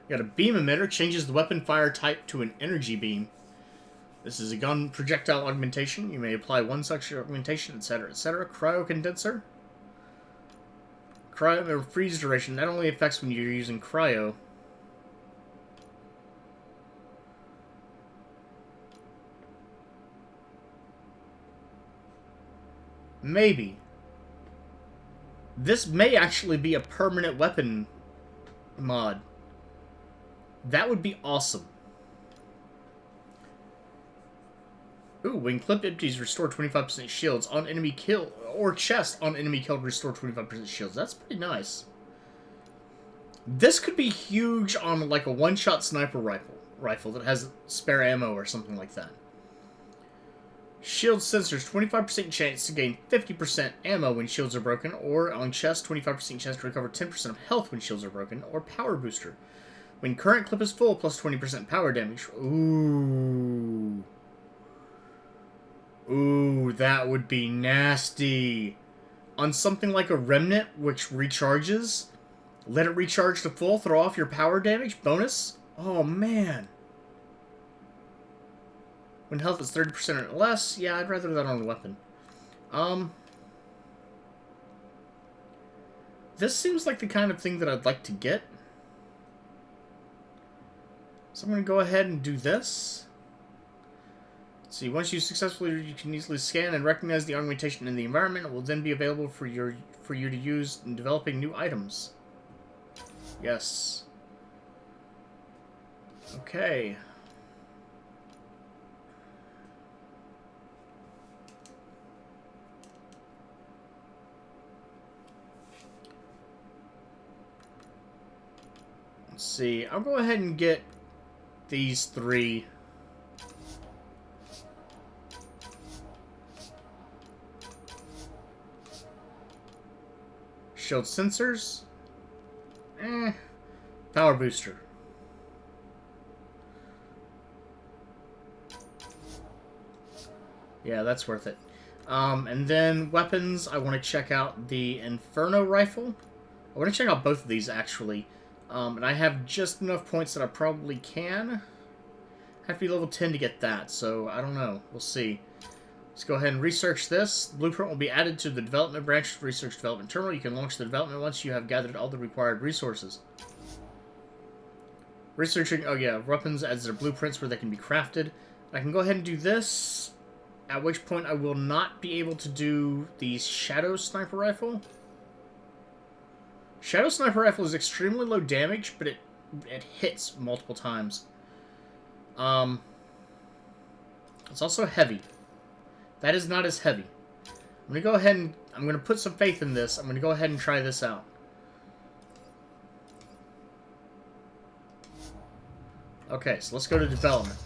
Got a beam emitter, changes the weapon fire type to an energy beam. This is a gun projectile augmentation. You may apply one such augmentation, etc., etc. Cryo condenser. Cryo or freeze duration. That only affects when you're using cryo. Maybe. This may actually be a permanent weapon mod. That would be awesome. Ooh, when clip empties, restore 25% shields on enemy kill, or chest on enemy killed, restore 25% shields. That's pretty nice. This could be huge on like a one-shot sniper rifle that has spare ammo or something like that. Shield sensors, 25% chance to gain 50% ammo when shields are broken, or on chest, 25% chance to recover 10% of health when shields are broken, or power booster. When current clip is full, plus 20% power damage. Ooh. Ooh, that would be nasty. On something like a remnant, which recharges, let it recharge to full, throw off your power damage bonus. Oh, man. When health is 30% or less, yeah, I'd rather that on a weapon. This seems like the kind of thing that I'd like to get. So I'm going to go ahead and do this. See, once you can easily scan and recognize the augmentation in the environment. It will then be available for you to use in developing new items. Yes. Okay. Let's see. I'll go ahead and get these 3. Shield sensors. Power booster. Yeah, that's worth it. And then weapons, I want to check out the Inferno rifle. I want to check out both of these, actually. And I have just enough points that I probably can. Have to be level 10 to get that, so I don't know. We'll see. Let's go ahead and research this. The blueprint will be added to the development branch of Research Development Terminal. You can launch the development once you have gathered all the required resources. Researching, oh yeah, weapons adds their blueprints where they can be crafted. I can go ahead and do this, at which point I will not be able to do the Shadow Sniper Rifle. Shadow Sniper Rifle is extremely low damage, but it hits multiple times. It's also heavy. That is not as heavy. I'm going to go ahead and... I'm going to put some faith in this. I'm going to go ahead and try this out. Okay, so let's go to development.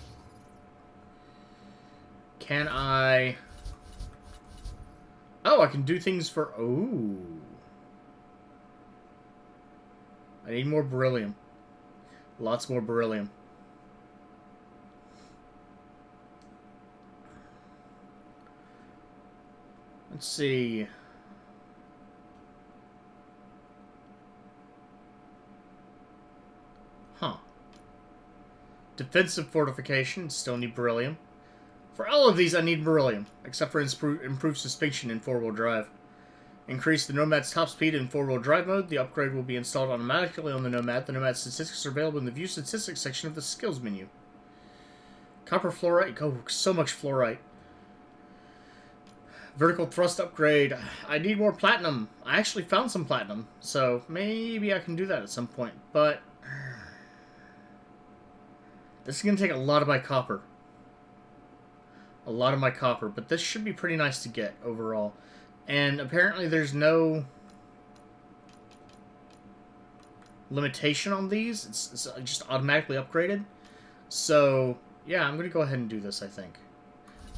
Can I... Oh, I can do things for... Oh. I need more beryllium. Lots more beryllium. Let's see. Huh. Defensive fortification, still need beryllium. For all of these, I need beryllium, except for improved suspension in 4-wheel drive. Increase the Nomad's top speed in 4-wheel drive mode. The upgrade will be installed automatically on the Nomad. The Nomad statistics are available in the View Statistics section of the skills menu. Copper fluorite. Oh, so much fluorite. Vertical thrust upgrade. I need more platinum. I actually found some platinum, so maybe I can do that at some point. But this is going to take a lot of my copper. A lot of my copper, but this should be pretty nice to get overall. And apparently there's no limitation on these. It's just automatically upgraded. So, yeah, I'm going to go ahead and do this, I think.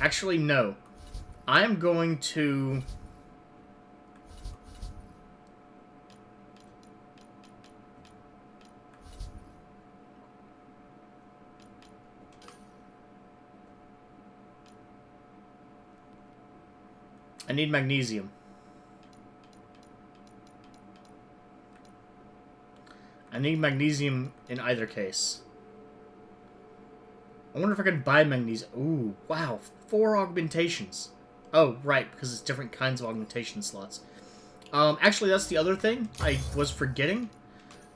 Actually, no. I'm going to... I need magnesium. I need magnesium in either case. I wonder if I can buy magnesium. Ooh, wow. 4 augmentations. Oh, right, because it's different kinds of augmentation slots. Actually, that's the other thing I was forgetting.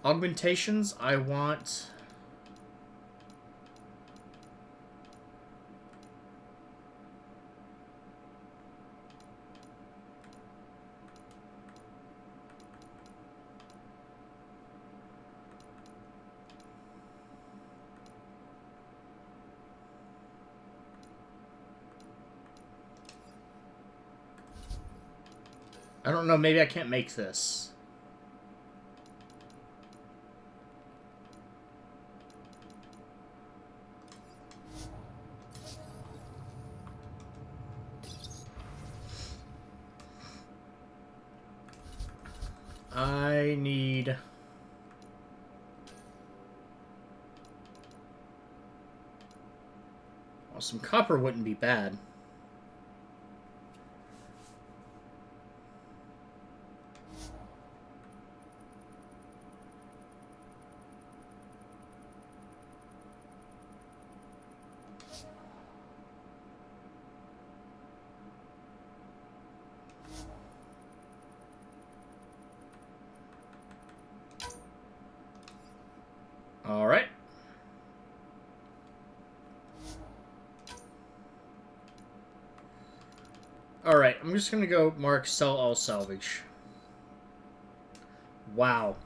Augmentations, I want... I don't know, maybe I can't make this. I need... Well, some copper wouldn't be bad. All right. All right, I'm just going to go mark sell all salvage. Wow.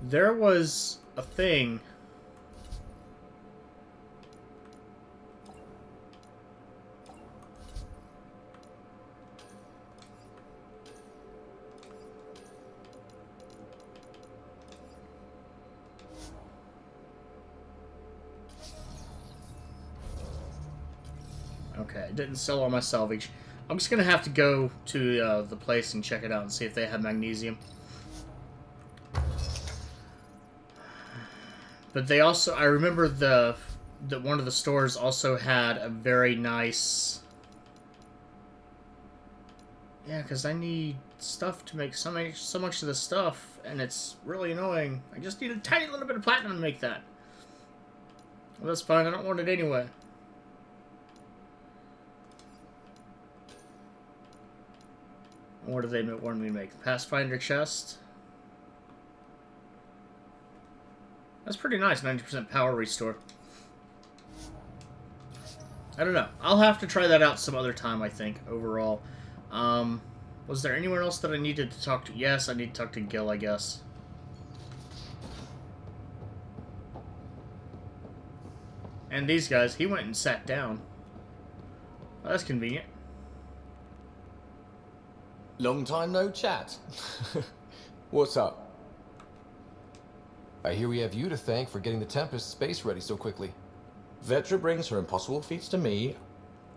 There was a thing. Okay, I didn't sell all my salvage. I'm just going to have to go to the place and check it out and see if they have magnesium. But they also, I remember that one of the stores also had a very nice... Yeah, because I need stuff to make so much of this stuff, and it's really annoying. I just need a tiny little bit of platinum to make that. Well, that's fine, I don't want it anyway. What do they want me to make? Pathfinder chest? That's pretty nice, 90% power restore. I don't know. I'll have to try that out some other time, I think, overall. Was there anyone else that I needed to talk to? Yes, I need to talk to Gil, I guess. And these guys, he went and sat down. Well, that's convenient. Long time no chat. What's up? I hear we have you to thank for getting the Tempest space ready so quickly. Vetra brings her impossible feats to me.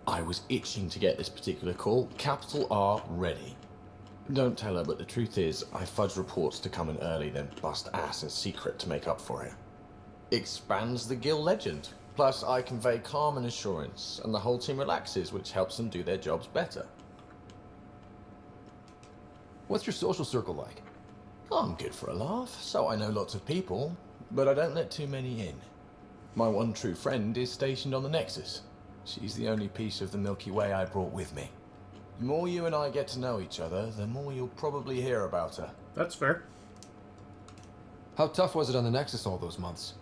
I was itching to get this particular call. Capital R ready. Don't tell her, but the truth is, I fudge reports to come in early, then bust ass in secret to make up for it. Expands the guild legend. Plus, I convey calm and assurance, and the whole team relaxes, which helps them do their jobs better. What's your social circle like? I'm good for a laugh, so I know lots of people, but I don't let too many in. My one true friend is stationed on the Nexus. She's the only piece of the Milky Way I brought with me. The more you and I get to know each other, the more you'll probably hear about her. That's fair. How tough was it on the Nexus all those months?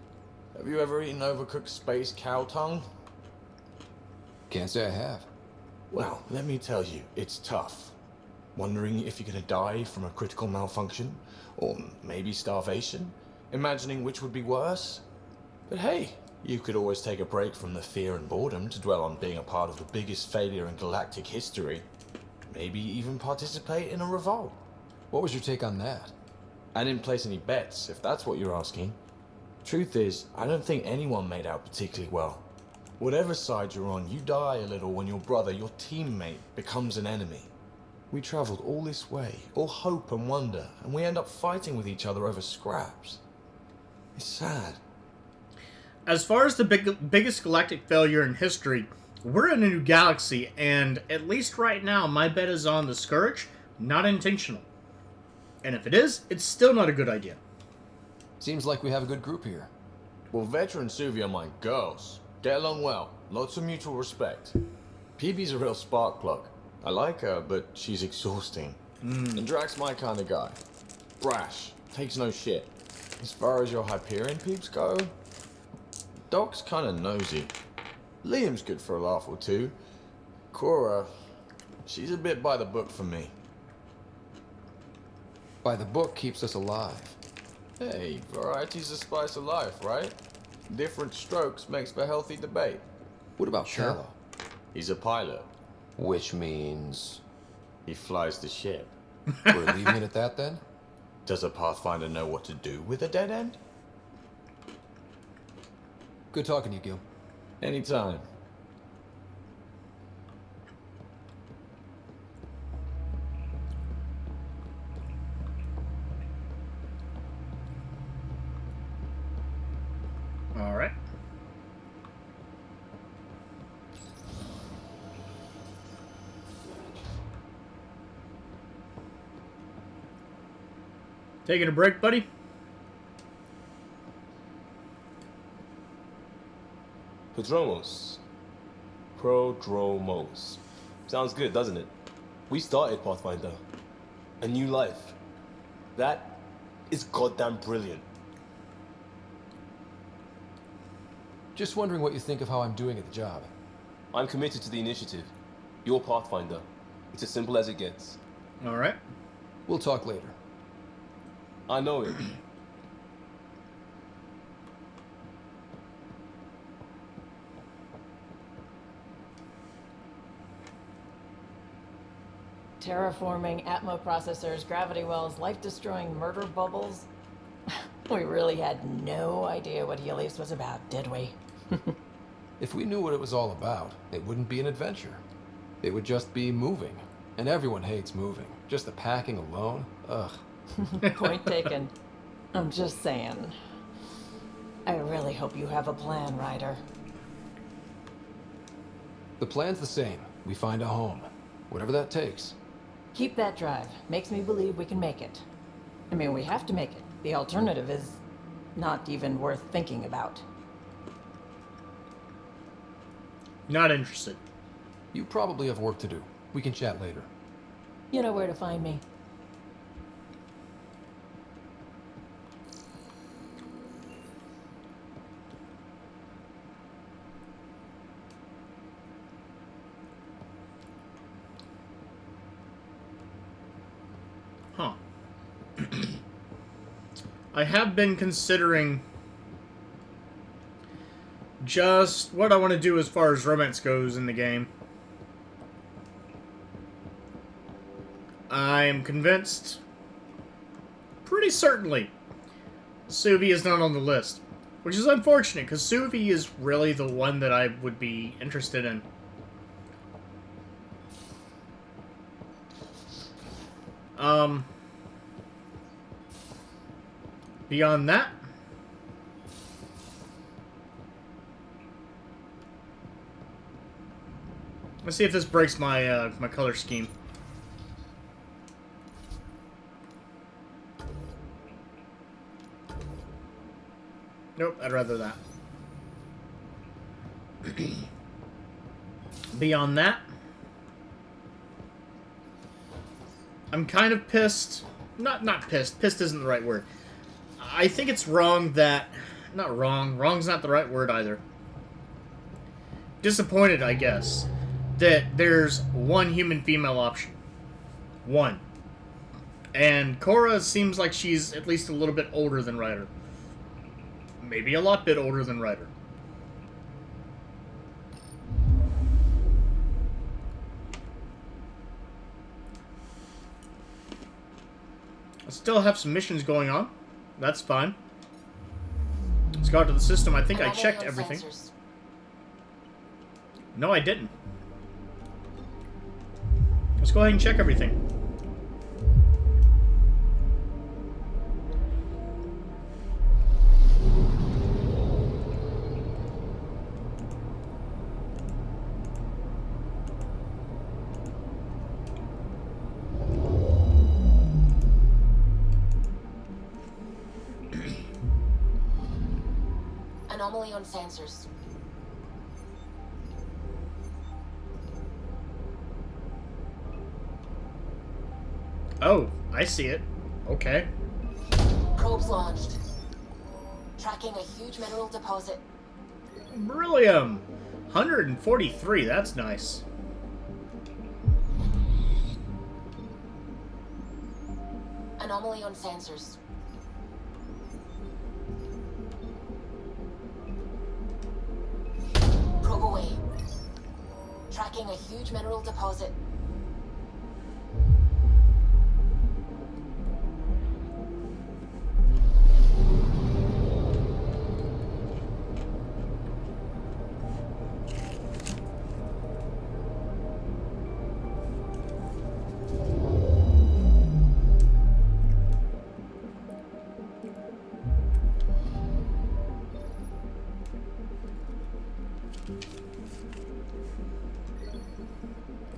Have you ever eaten overcooked space cow tongue? Can't say I have. Well, let me tell you, it's tough. Wondering if you're gonna die from a critical malfunction, or maybe starvation, imagining which would be worse. But hey, you could always take a break from the fear and boredom to dwell on being a part of the biggest failure in galactic history. Maybe even participate in a revolt. What was your take on that? I didn't place any bets, if that's what you're asking. Truth is, I don't think anyone made out particularly well. Whatever side you're on, you die a little when your brother, your teammate, becomes an enemy. We traveled all this way, all hope and wonder, and we end up fighting with each other over scraps. It's sad. As far as the biggest galactic failure in history, we're in a new galaxy, and at least right now, my bet is on the Scourge, not intentional. And if it is, it's still not a good idea. Seems like we have a good group here. Well, Vetra and Suvi are my girls. Get along well, lots of mutual respect. PB's a real spark plug. I like her, but she's exhausting. And Drax's my kind of guy. Brash, takes no shit. As far as your Hyperion peeps go, Doc's kind of nosy. Liam's good for a laugh or two. Cora, she's a bit by the book for me. By the book keeps us alive. Hey, variety's the spice of life, right? Different strokes makes for healthy debate. What about Sure. Tello? He's a pilot. Which means... He flies the ship. We're leaving it at that then? Does a Pathfinder know what to do with a dead end? Good talking to you, Gil. Anytime. All right. Taking a break, buddy? Prodromos. Sounds good, doesn't it? We started Pathfinder. A new life. That is goddamn brilliant. Just wondering what you think of how I'm doing at the job. I'm committed to the initiative. You're Pathfinder. It's as simple as it gets. All right. We'll talk later. I know it. Terraforming, Atmo processors, gravity wells, life-destroying murder bubbles. We really had no idea what Heleus was about, did we? If we knew what it was all about, it wouldn't be an adventure. It would just be moving. And everyone hates moving. Just the packing alone, ugh. Point taken. I'm just saying. I really hope you have a plan, Ryder. The plan's the same. We find a home. Whatever that takes. Keep that drive. Makes me believe we can make it. I mean, we have to make it. The alternative is not even worth thinking about. Not interested. You probably have work to do. We can chat later. You know where to find me. Huh. I have been considering just what I want to do as far as romance goes in the game. I am convinced, pretty certainly, Suvi is not on the list. Which is unfortunate, because Suvi is really the one that I would be interested in. Beyond that, let's see if this breaks my my color scheme. Nope, I'd rather that. Beyond that, I'm kind of pissed. Not pissed. Pissed isn't the right word. I think it's wrong that... Not wrong. Wrong's not the right word either. Disappointed, I guess, that there's one human female option. One. And Cora seems like she's at least a little bit older than Ryder. Maybe a lot bit older than Ryder. I still have some missions going on. That's fine. Let's go out to the system. I think I checked everything. Sensors. No, I didn't. Let's go ahead and check everything. Anomaly on sensors. Oh, I see it. Okay. Probes launched. Tracking a huge mineral deposit. Beryllium. 143, that's nice. Anomaly on sensors. Probe away. Tracking a huge mineral deposit.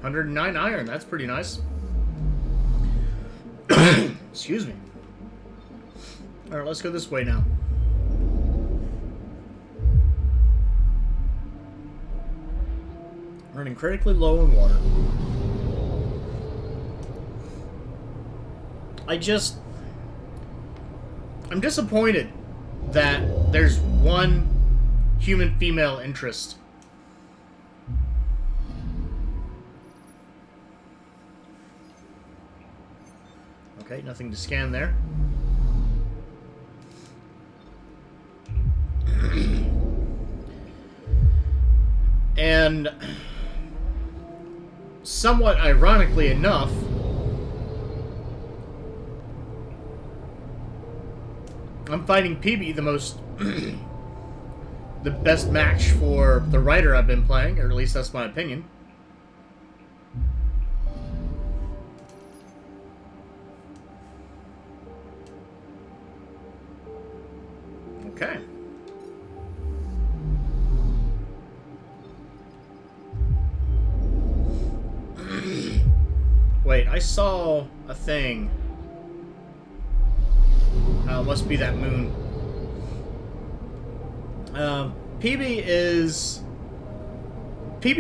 $109 iron, that's pretty nice. Excuse me. Alright, let's go this way now. Running critically low in water. I'm disappointed that there's one human female interest. Okay, nothing to scan there. And somewhat ironically enough, I'm finding PB the best match for the writer I've been playing, or at least that's my opinion. Okay. Wait, I saw a thing. Must be that moon. PB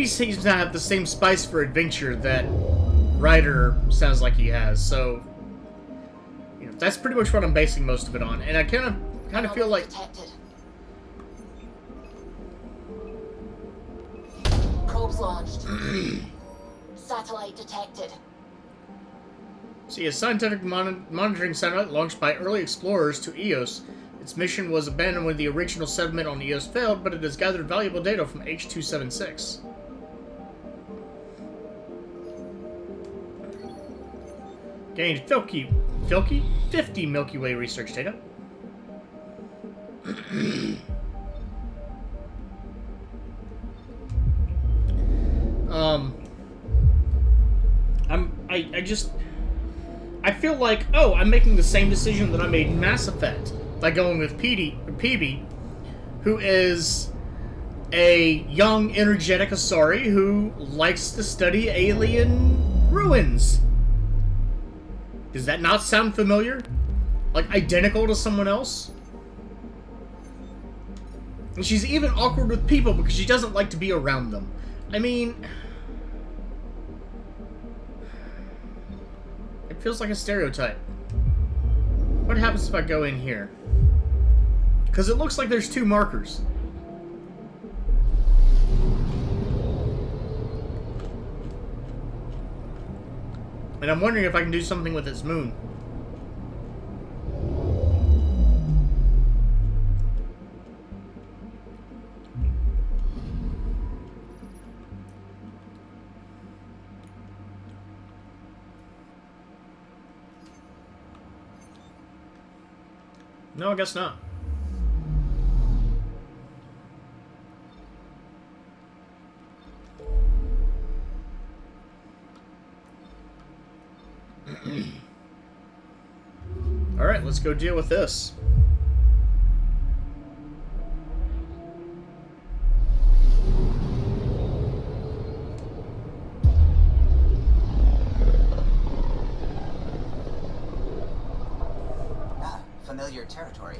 seems to have the same spice for adventure that Ryder sounds like he has, so you know, that's pretty much what I'm basing most of it on. And I kind of feel like Detected. Probes launched. Satellite detected. see a scientific monitoring satellite launched by early explorers to Eos. Its mission was abandoned when the original settlement on Eos failed, but it has gathered valuable data from H276. Gained 50 Milky Way research data. I feel like, oh, I'm making the same decision that I made in Mass Effect by going with PB, who is a young, energetic Asari who likes to study alien ruins. Does that not sound familiar? Like, identical to someone else? And she's even awkward with people because she doesn't like to be around them. I mean, it feels like a stereotype. What happens if I go in here? Because it looks like there's two markers. And I'm wondering if I can do something with its moon. No, I guess not. Alright, let's go deal with this. Familiar territory.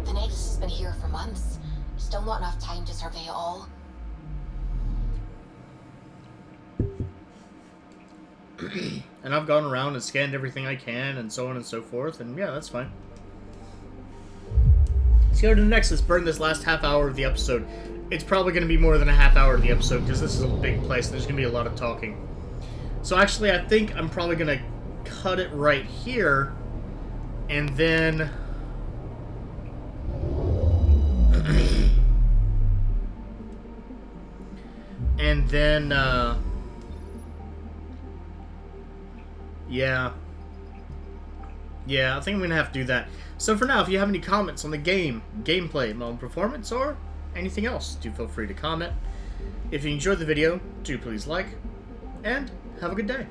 The Nexus has been here for months. Still not enough time to survey it all. And I've gone around and scanned everything I can, and so on and so forth, and yeah, that's fine. Let's go to the Nexus, burn this last half hour of the episode. It's probably going to be more than a half hour of the episode, because this is a big place, and there's going to be a lot of talking. So actually, I think I'm probably going to cut it right here, And then... and then, yeah. Yeah, I think I'm going to have to do that. So for now, if you have any comments on the game, gameplay, my own performance, or anything else, do feel free to comment. If you enjoyed the video, do please like, and have a good day.